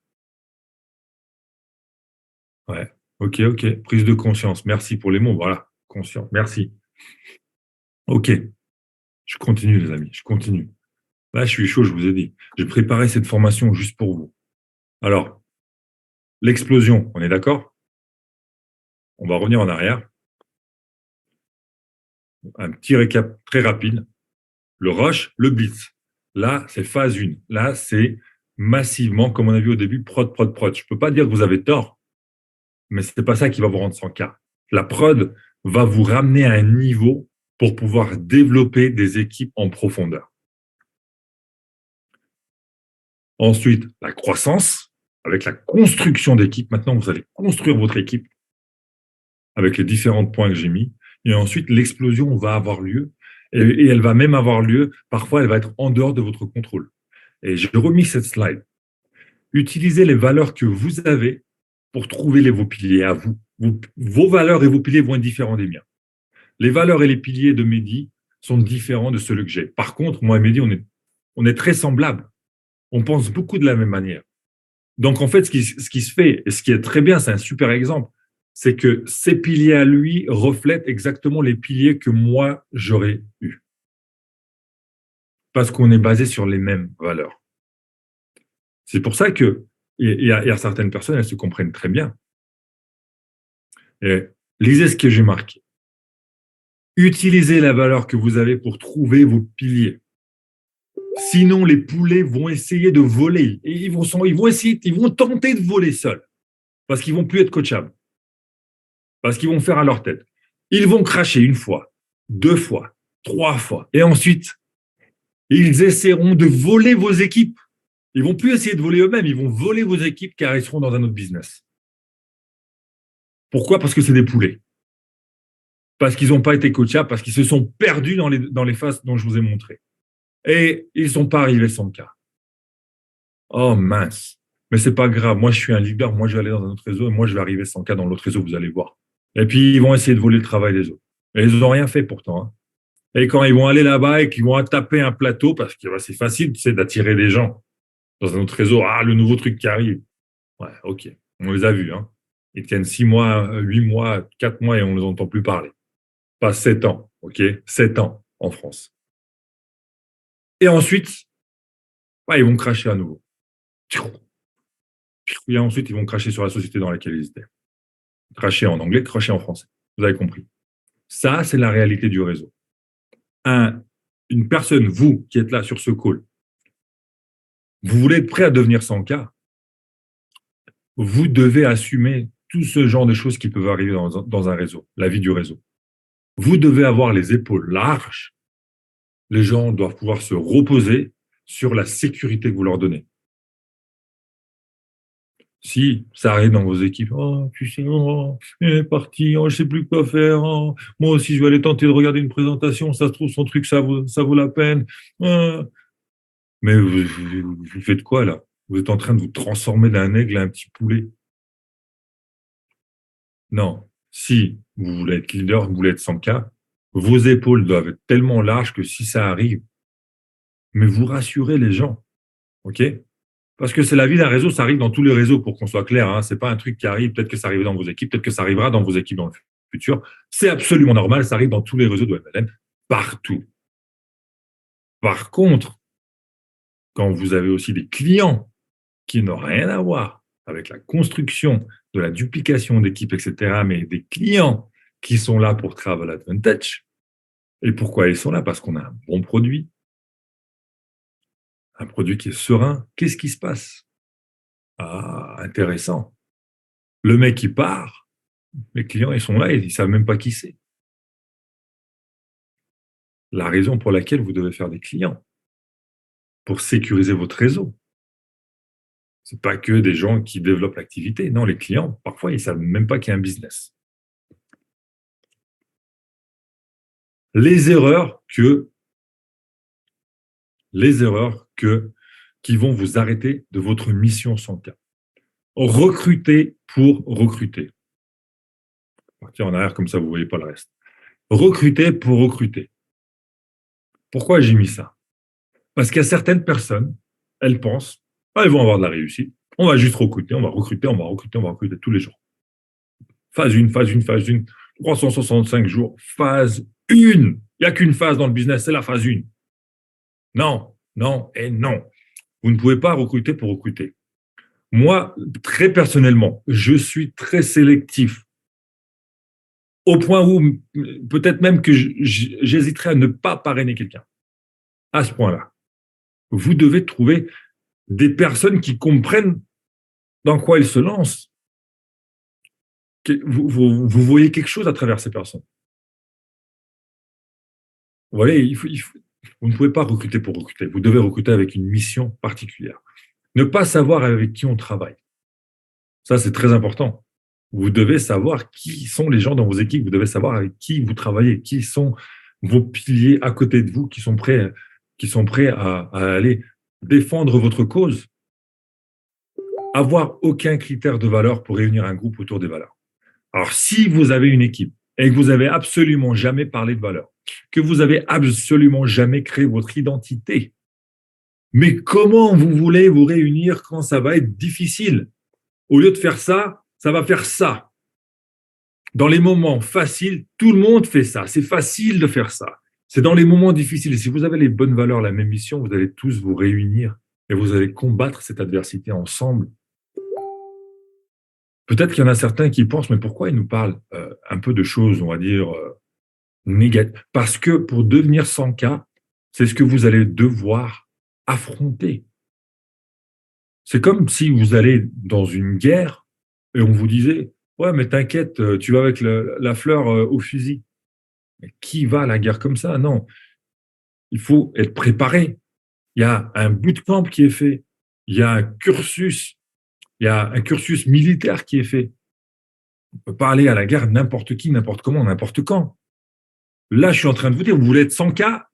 Ouais. Ok. Prise de conscience. Merci pour les mots. Voilà. Conscient. Merci. Ok. Je continue, les amis. Je continue. Là, je suis chaud, je vous ai dit. J'ai préparé cette formation juste pour vous. Alors, l'explosion, on est d'accord? On va revenir en arrière. Un petit récap très rapide. Le rush, le blitz. Là, c'est phase 1. Là, c'est massivement, comme on a vu au début, prod. Je ne peux pas dire que vous avez tort, mais ce n'est pas ça qui va vous rendre 100K. La prod va vous ramener à un niveau pour pouvoir développer des équipes en profondeur. Ensuite, la croissance, avec la construction d'équipe. Maintenant, vous allez construire votre équipe avec les différents points que j'ai mis. Et ensuite, l'explosion va avoir lieu. Et elle va même avoir lieu, parfois, elle va être en dehors de votre contrôle. Et j'ai remis cette slide. Utilisez les valeurs que vous avez pour trouver vos piliers à vous. Vos valeurs et vos piliers vont être différents des miens. Les valeurs et les piliers de Mehdi sont différents de ceux que j'ai. Par contre, moi et Mehdi, on est très semblables. On pense beaucoup de la même manière. Donc, en fait, ce qui se fait, et ce qui est très bien, c'est un super exemple, c'est que ces piliers à lui reflètent exactement les piliers que moi, j'aurais eus. Parce qu'on est basé sur les mêmes valeurs. C'est pour ça que il y a certaines personnes, elles se comprennent très bien. Et lisez ce que j'ai marqué. Utilisez la valeur que vous avez pour trouver vos piliers. Sinon, les poulets vont essayer de voler. Et ils vont tenter de voler seuls. Parce qu'ils ne vont plus être coachables. Parce qu'ils vont faire à leur tête. Ils vont cracher 1 fois, 2 fois, 3 fois. Et ensuite, ils essaieront de voler vos équipes. Ils ne vont plus essayer de voler eux-mêmes. Ils vont voler vos équipes car ils seront dans un autre business. Pourquoi? Parce que c'est des poulets. Parce qu'ils n'ont pas été coachables, parce qu'ils se sont perdus dans les phases dont je vous ai montré. Et ils ne sont pas arrivés 100K. Oh mince. Mais ce n'est pas grave. Moi, je suis un leader. Moi, je vais aller dans un autre réseau et moi, je vais arriver 100K dans l'autre réseau, vous allez voir. Et puis, ils vont essayer de voler le travail des autres. Et ils n'ont rien fait pourtant. Hein. Et quand ils vont aller là-bas et qu'ils vont taper un plateau, parce que c'est facile, tu sais, d'attirer des gens dans un autre réseau. Ah, le nouveau truc qui arrive. Ouais, ok. On les a vus. Hein. Ils tiennent 6 mois, 8 mois, 4 mois et on ne les entend plus parler. Pas 7 ans. Ok, 7 ans en France. Et ensuite, ils vont cracher à nouveau. Et ensuite, ils vont cracher sur la société dans laquelle ils étaient. Cracher en anglais, cracher en français. Vous avez compris. Ça, c'est la réalité du réseau. Une personne, vous, qui êtes là sur ce call, vous voulez être prêt à devenir 100K, vous devez assumer tout ce genre de choses qui peuvent arriver dans un réseau, la vie du réseau. Vous devez avoir les épaules larges. Les gens doivent pouvoir se reposer. sur la sécurité que vous leur donnez. Si ça arrive dans vos équipes, oh, tu sais, oh, il est parti, oh, je sais plus quoi faire, oh, moi aussi je vais aller tenter de regarder une présentation, ça se trouve son truc, ça vaut la peine. Mais vous faites quoi là? Vous êtes en train de vous transformer d'un aigle à un petit poulet. Non, si vous voulez être leader, vous voulez être 100K, vos épaules doivent être tellement larges que si ça arrive, mais vous rassurez les gens, ok? Parce que c'est la vie d'un réseau, ça arrive dans tous les réseaux, pour qu'on soit clair. Hein. Ce n'est pas un truc qui arrive, peut-être que ça arrive dans vos équipes, peut-être que ça arrivera dans vos équipes dans le futur. C'est absolument normal, ça arrive dans tous les réseaux de MLM, partout. Par contre, quand vous avez aussi des clients qui n'ont rien à voir avec la construction de la duplication d'équipes, etc., mais des clients qui sont là pour Travel Advantage. Et pourquoi ils sont là? Parce qu'on a un bon produit, un produit qui est serein. Qu'est-ce qui se passe? Ah, intéressant. Le mec, il part, les clients, ils sont là, ils ne savent même pas qui c'est. La raison pour laquelle vous devez faire des clients, pour sécuriser votre réseau. Ce n'est pas que des gens qui développent l'activité. Non, les clients, parfois, ils ne savent même pas qu'il y a un business. Les erreurs qui vont vous arrêter de votre mission 100K. Recruter pour recruter. Partir en arrière, comme ça, vous ne voyez pas le reste. Recruter pour recruter. Pourquoi j'ai mis ça? Parce qu'il y a certaines personnes, elles pensent, elles vont avoir de la réussite. On va juste recruter, on va recruter tous les jours. Phase 1, 365 jours, phase 1. Il n'y a qu'une phase dans le business, c'est la phase 1. Non, non et non. Vous ne pouvez pas recruter pour recruter. Moi, très personnellement, je suis très sélectif. Au point où peut-être même que j'hésiterais à ne pas parrainer quelqu'un. À ce point-là. Vous devez trouver des personnes qui comprennent dans quoi ils se lancent. Vous voyez quelque chose à travers ces personnes. Vous voyez, vous ne pouvez pas recruter pour recruter. Vous devez recruter avec une mission particulière. Ne pas savoir avec qui on travaille. Ça, c'est très important. Vous devez savoir qui sont les gens dans vos équipes. Vous devez savoir avec qui vous travaillez, qui sont vos piliers à côté de vous, qui sont prêts à aller défendre votre cause. Avoir aucun critère de valeur pour réunir un groupe autour des valeurs. Alors, si vous avez une équipe et que vous n'avez absolument jamais parlé de valeurs, que vous n'avez absolument jamais créé votre identité, mais comment vous voulez vous réunir quand ça va être difficile? Au lieu de faire ça, ça va faire ça. Dans les moments faciles, tout le monde fait ça. C'est facile de faire ça. C'est dans les moments difficiles. Si vous avez les bonnes valeurs, la même mission, vous allez tous vous réunir et vous allez combattre cette adversité ensemble. Peut-être qu'il y en a certains qui pensent, mais pourquoi ils nous parlent un peu de choses, on va dire, négatives? Parce que pour devenir 100K, c'est ce que vous allez devoir affronter. C'est comme si vous allez dans une guerre et on vous disait, ouais, mais t'inquiète, tu vas avec la fleur au fusil. Mais qui va à la guerre comme ça? Non, il faut être préparé. Il y a un bootcamp qui est fait. Il y a un cursus militaire qui est fait. On ne peut pas aller à la guerre n'importe qui, n'importe comment, n'importe quand. Là, je suis en train de vous dire, vous voulez être 100K,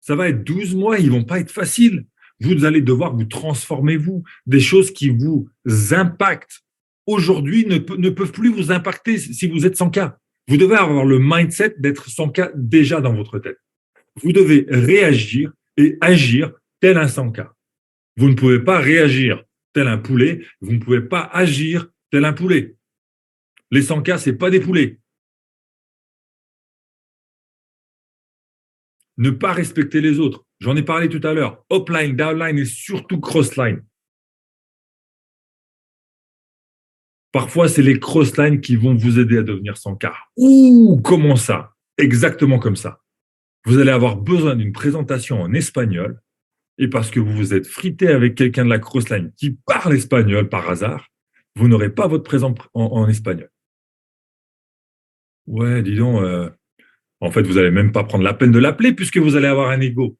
ça va être 12 mois, ils ne vont pas être faciles. Vous allez devoir vous transformer, vous. Des choses qui vous impactent aujourd'hui ne peuvent plus vous impacter si vous êtes 100K. Vous devez avoir le mindset d'être 100K déjà dans votre tête. Vous devez réagir et agir tel un 100K. Vous ne pouvez pas réagir tel un poulet, vous ne pouvez pas agir tel un poulet. Les 100K, ce n'est pas des poulets. Ne pas respecter les autres. J'en ai parlé tout à l'heure. Upline, downline et surtout crossline. Parfois, c'est les crosslines qui vont vous aider à devenir 100K. Ouh, comment ça? Exactement comme ça. Vous allez avoir besoin d'une présentation en espagnol et parce que vous vous êtes frité avec quelqu'un de la crossline qui parle espagnol par hasard, vous n'aurez pas votre présent en espagnol. Ouais, dis donc, en fait, vous n'allez même pas prendre la peine de l'appeler puisque vous allez avoir un ego.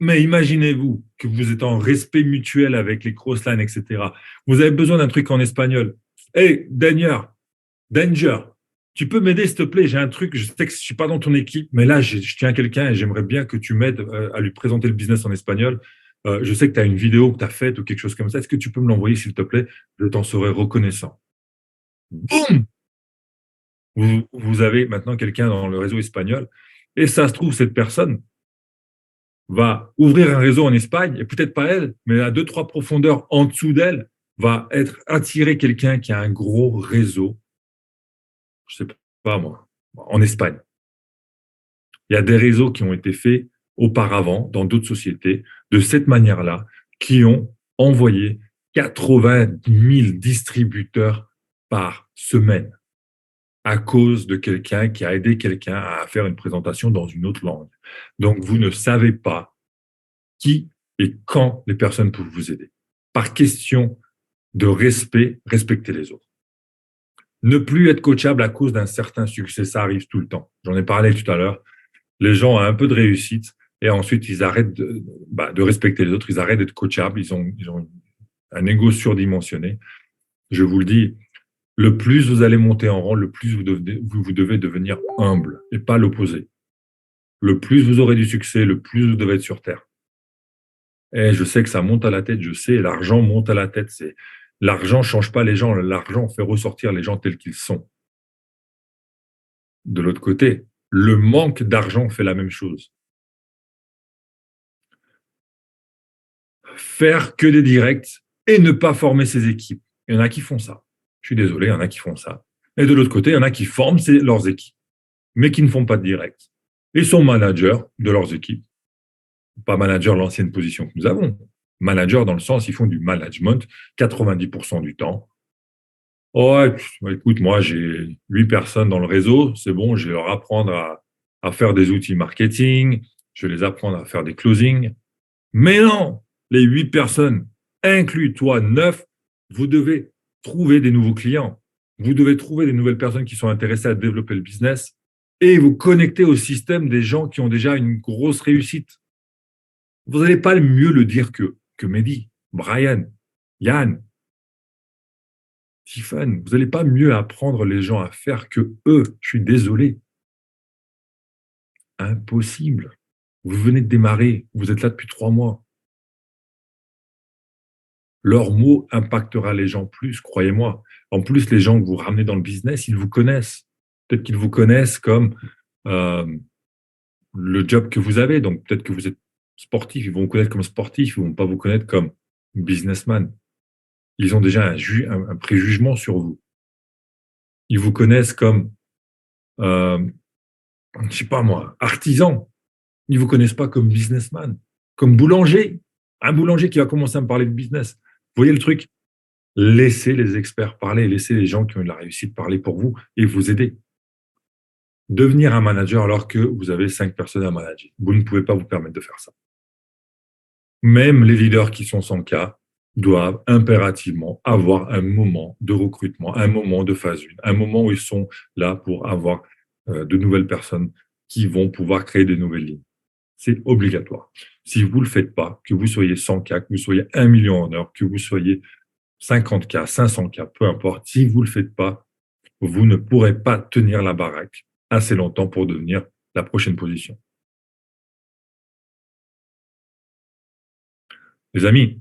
Mais imaginez-vous que vous êtes en respect mutuel avec les crosslines, etc. Vous avez besoin d'un truc en espagnol. Hey, Danger, tu peux m'aider, s'il te plaît? J'ai un truc, je sais que je ne suis pas dans ton équipe, mais là, je tiens à quelqu'un et j'aimerais bien que tu m'aides à lui présenter le business en espagnol. Je sais que tu as une vidéo que tu as faite ou quelque chose comme ça. Est-ce que tu peux me l'envoyer, s'il te plaît? Je t'en serai reconnaissant. Boum! Vous avez maintenant quelqu'un dans le réseau espagnol et ça se trouve, cette personne va ouvrir un réseau en Espagne et peut-être pas elle, mais à deux, trois profondeurs en dessous d'elle, va être attiré quelqu'un qui a un gros réseau, je ne sais pas moi, en Espagne. Il y a des réseaux qui ont été faits auparavant dans d'autres sociétés de cette manière-là, qui ont envoyé 80 000 distributeurs par semaine à cause de quelqu'un qui a aidé quelqu'un à faire une présentation dans une autre langue. Donc, vous ne savez pas qui et quand les personnes peuvent vous aider. Par question de respect, respectez les autres. Ne plus être coachable à cause d'un certain succès, ça arrive tout le temps. J'en ai parlé tout à l'heure. Les gens ont un peu de réussite et ensuite ils arrêtent de respecter les autres, ils arrêtent d'être coachables, ils ont un ego surdimensionné. Je vous le dis, le plus vous allez monter en rang, le plus vous devez devenir humble et pas l'opposé. Le plus vous aurez du succès, le plus vous devez être sur terre. Et je sais que ça monte à la tête, je sais, l'argent monte à la tête. L'argent ne change pas les gens, l'argent fait ressortir les gens tels qu'ils sont. De l'autre côté, le manque d'argent fait la même chose. Faire que des directs et ne pas former ses équipes. Il y en a qui font ça. Je suis désolé, il y en a qui font ça. Et de l'autre côté, il y en a qui forment leurs équipes, mais qui ne font pas de direct. Ils sont managers de leurs équipes. Pas manager l'ancienne position que nous avons. Manager dans le sens, ils font du management 90% du temps. Oh, écoute, moi, j'ai 8 personnes dans le réseau. C'est bon, je vais leur apprendre à faire des outils marketing. Je vais les apprendre à faire des closings. Mais non, les 8 personnes, inclus toi, 9, vous devez trouver des nouveaux clients. Vous devez trouver des nouvelles personnes qui sont intéressées à développer le business et vous connecter au système des gens qui ont déjà une grosse réussite. Vous n'allez pas mieux le dire que Mehdi, Brian, Yann, Tiffany. Vous n'allez pas mieux apprendre les gens à faire que eux. Je suis désolé. Impossible. Vous venez de démarrer. Vous êtes là depuis 3 mois. Leur mot impactera les gens plus, croyez-moi. En plus, les gens que vous ramenez dans le business, ils vous connaissent. Peut-être qu'ils vous connaissent comme euh, le job que vous avez. Donc, peut-être que vous êtes sportif. Ils vont vous connaître comme sportif. Ils ne vont pas vous connaître comme businessman. Ils ont déjà un préjugement sur vous. Ils vous connaissent comme, je ne sais pas moi, artisan. Ils ne vous connaissent pas comme businessman, comme boulanger. Un boulanger qui va commencer à me parler de business. Vous voyez le truc? Laissez les experts parler, laissez les gens qui ont de la réussite parler pour vous et vous aider. Devenir un manager alors que vous avez 5 personnes à manager. Vous ne pouvez pas vous permettre de faire ça. Même les leaders qui sont sans cas doivent impérativement avoir un moment de recrutement, un moment de phase 1, un moment où ils sont là pour avoir de nouvelles personnes qui vont pouvoir créer de nouvelles lignes. C'est obligatoire. Si vous ne le faites pas, que vous soyez 100K, que vous soyez 1 million en heure, que vous soyez 50K, 500K, peu importe, si vous ne le faites pas, vous ne pourrez pas tenir la baraque assez longtemps pour devenir la prochaine position. Les amis,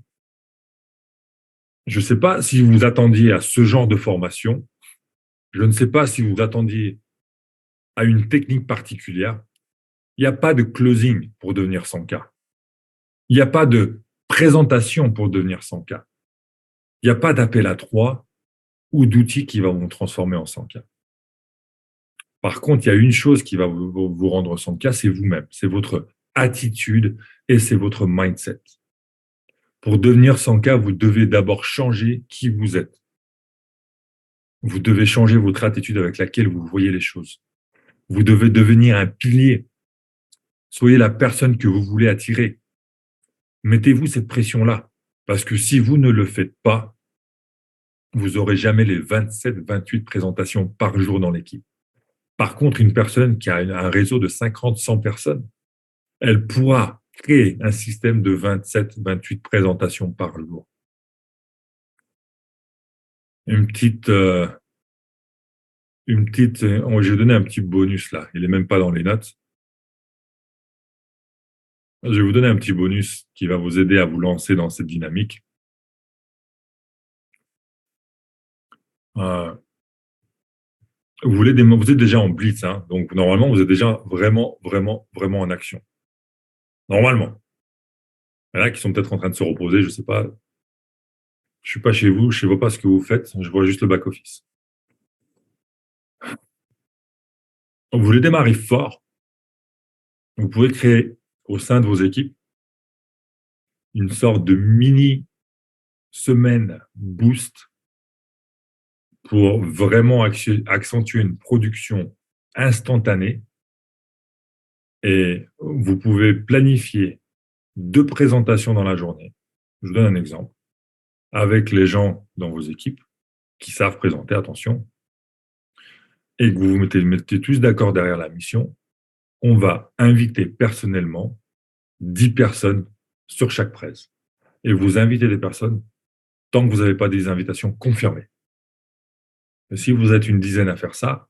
je ne sais pas si vous vous attendiez à ce genre de formation. Je ne sais pas si vous vous attendiez à une technique particulière. Il n'y a pas de closing pour devenir 100K. Il n'y a pas de présentation pour devenir 100K. Il n'y a pas d'appel à 3 ou d'outils qui va vous transformer en 100K. Par contre, il y a une chose qui va vous rendre 100K, c'est vous-même. C'est votre attitude et c'est votre mindset. Pour devenir 100K, vous devez d'abord changer qui vous êtes. Vous devez changer votre attitude avec laquelle vous voyez les choses. Vous devez devenir un pilier. Soyez la personne que vous voulez attirer. Mettez-vous cette pression-là. Parce que si vous ne le faites pas, vous n'aurez jamais les 27, 28 présentations par jour dans l'équipe. Par contre, une personne qui a un réseau de 50, 100 personnes, elle pourra créez un système de 27, 28 présentations par jour. Je vais donner un petit bonus là, il n'est même pas dans les notes. Je vais vous donner un petit bonus qui va vous aider à vous lancer dans cette dynamique. Euh, vous êtes déjà en blitz, hein, donc normalement, vous êtes déjà vraiment, vraiment, vraiment en action. Normalement. Il y en a qui sont peut-être en train de se reposer, je ne sais pas. Je ne suis pas chez vous, je ne vois pas ce que vous faites, je vois juste le back-office. Donc, vous voulez démarrer fort, vous pouvez créer au sein de vos équipes une sorte de mini semaine boost pour vraiment accentuer une production instantanée. Et vous pouvez planifier 2 présentations dans la journée. Je vous donne un exemple. Avec les gens dans vos équipes qui savent présenter, attention, et que vous vous mettez tous d'accord derrière la mission, on va inviter personnellement 10 personnes sur chaque presse. Et vous invitez des personnes tant que vous n'avez pas des invitations confirmées. Et si vous êtes une dizaine à faire ça,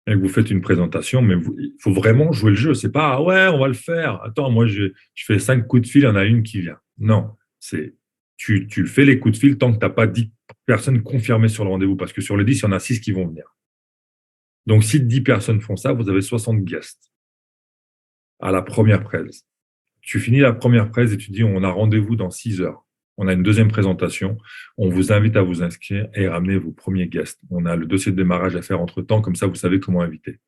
et que vous faites une présentation, mais il faut vraiment jouer le jeu. C'est pas, ah ouais, on va le faire. Attends, moi, je fais 5 coups de fil, il y en a une qui vient. Non, tu fais les coups de fil tant que tu n'as pas 10 personnes confirmées sur le rendez-vous, parce que sur les 10, il y en a 6 qui vont venir. Donc, si 10 personnes font ça, vous avez 60 guests à la première presse. Tu finis la première presse et tu dis, on a rendez-vous dans 6 heures. On a une deuxième présentation. On vous invite à vous inscrire et ramener vos premiers guests. On a le dossier de démarrage à faire entre-temps, comme ça, vous savez comment inviter.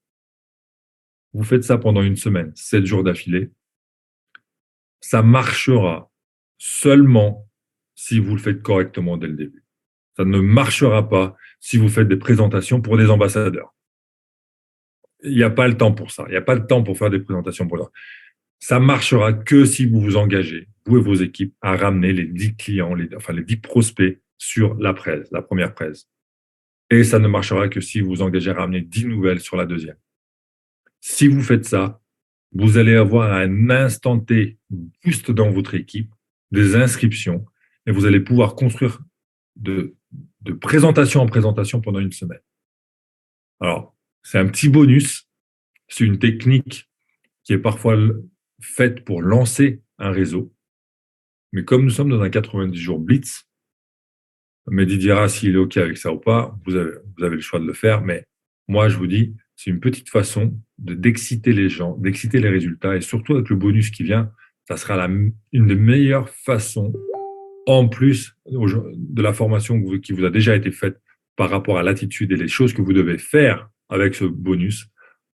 Vous faites ça pendant une semaine, 7 jours d'affilée. Ça marchera seulement si vous le faites correctement dès le début. Ça ne marchera pas si vous faites des présentations pour des ambassadeurs. Il n'y a pas le temps pour ça. Il n'y a pas le temps pour faire des présentations pour ça. Ça marchera que si vous vous engagez, vous et vos équipes, à ramener les 10 clients, les 10 prospects sur la presse, la première presse. Et ça ne marchera que si vous vous engagez à ramener 10 nouvelles sur la deuxième. Si vous faites ça, vous allez avoir un instant T boost dans votre équipe, des inscriptions, et vous allez pouvoir construire de présentation en présentation pendant une semaine. Alors, c'est un petit bonus, c'est une technique qui est parfois faite pour lancer un réseau, mais comme nous sommes dans un 90 jours blitz, Mehdi dira s'il est OK avec ça ou pas, vous avez le choix de le faire, mais moi je vous dis, c'est une petite façon d'exciter les gens, d'exciter les résultats, et surtout avec le bonus qui vient, ça sera une des meilleures façons, en plus de la formation qui vous a déjà été faite par rapport à l'attitude et les choses que vous devez faire avec ce bonus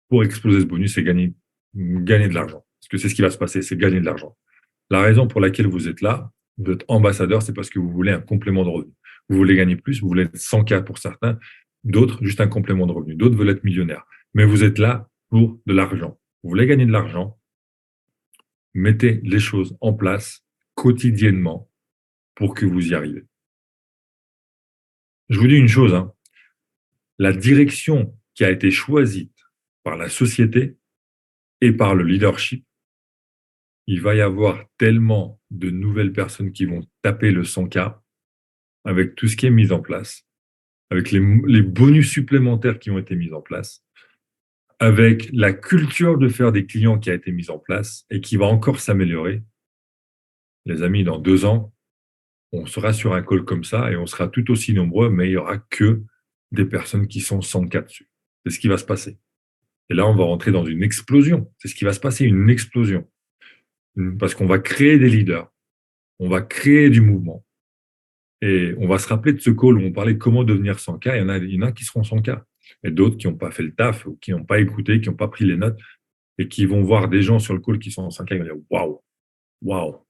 pour exploser ce bonus et gagner de l'argent. Parce que c'est ce qui va se passer, c'est gagner de l'argent. La raison pour laquelle vous êtes là, vous êtes ambassadeur, c'est parce que vous voulez un complément de revenu. Vous voulez gagner plus, vous voulez être 100K pour certains, d'autres juste un complément de revenu, d'autres veulent être millionnaires. Mais vous êtes là pour de l'argent. Vous voulez gagner de l'argent, mettez les choses en place quotidiennement pour que vous y arrivez. Je vous dis une chose, hein, la direction qui a été choisie par la société et par le leadership, il va y avoir tellement de nouvelles personnes qui vont taper le 100K avec tout ce qui est mis en place, avec les bonus supplémentaires qui ont été mis en place, avec la culture de faire des clients qui a été mise en place et qui va encore s'améliorer. Les amis, dans 2 ans, on sera sur un call comme ça et on sera tout aussi nombreux, mais il n'y aura que des personnes qui sont 100K dessus. C'est ce qui va se passer. Et là, on va rentrer dans une explosion. C'est ce qui va se passer, une explosion. Parce qu'on va créer des leaders, on va créer du mouvement. Et on va se rappeler de ce call où on parlait de comment devenir 100K. Il y en a qui seront 100K. Et d'autres qui n'ont pas fait le taf, ou qui n'ont pas écouté, qui n'ont pas pris les notes, et qui vont voir des gens sur le call qui sont en 100K, ils vont dire waouh, waouh,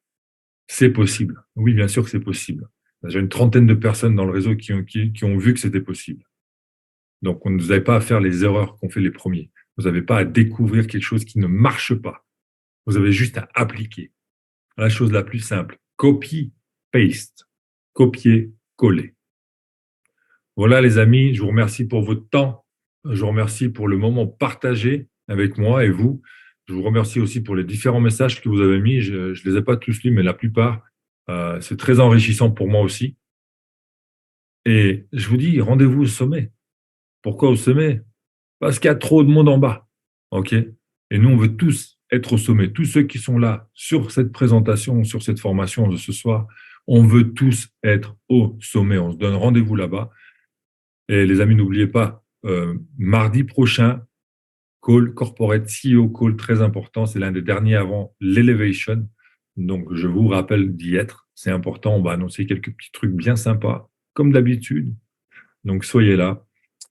c'est possible. Oui, bien sûr que c'est possible. Il y a déjà une trentaine de personnes dans le réseau qui ont vu que c'était possible. Donc, on ne vous avez pas à faire les erreurs qu'ont fait les premiers. Vous n'avez pas à découvrir quelque chose qui ne marche pas. Vous avez juste à appliquer. La chose la plus simple, copy, paste, copier, coller. Voilà les amis, je vous remercie pour votre temps. Je vous remercie pour le moment partagé avec moi et vous. Je vous remercie aussi pour les différents messages que vous avez mis. Je ne les ai pas tous lus, mais la plupart. C'est très enrichissant pour moi aussi. Et je vous dis, rendez-vous au sommet. Pourquoi au sommet? Parce qu'il y a trop de monde en bas. OK? Et nous, on veut tous être au sommet. Tous ceux qui sont là sur cette présentation, sur cette formation de ce soir, on veut tous être au sommet. On se donne rendez-vous là-bas. Et les amis, n'oubliez pas, mardi prochain, call corporate CEO call très important. C'est l'un des derniers avant l'elevation. Donc, je vous rappelle d'y être. C'est important. On va annoncer quelques petits trucs bien sympas, comme d'habitude. Donc, soyez là.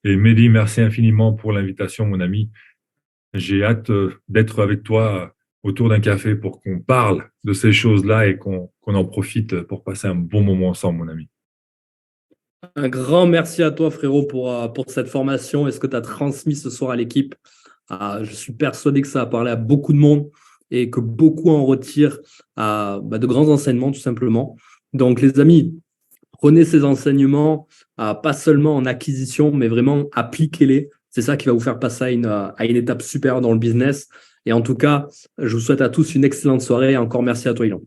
Et Mehdi, merci infiniment pour l'invitation, mon ami. J'ai hâte d'être avec toi autour d'un café pour qu'on parle de ces choses-là et qu'on en profite pour passer un bon moment ensemble, mon ami. Un grand merci à toi, frérot, pour cette formation et ce que tu as transmis ce soir à l'équipe. Je suis persuadé que ça a parlé à beaucoup de monde et que beaucoup en retirent de grands enseignements, tout simplement. Donc, les amis, prenez ces enseignements, pas seulement en acquisition, mais vraiment appliquez-les. C'est ça qui va vous faire passer à une étape supérieure dans le business. Et en tout cas, je vous souhaite à tous une excellente soirée et encore merci à toi, Ilan.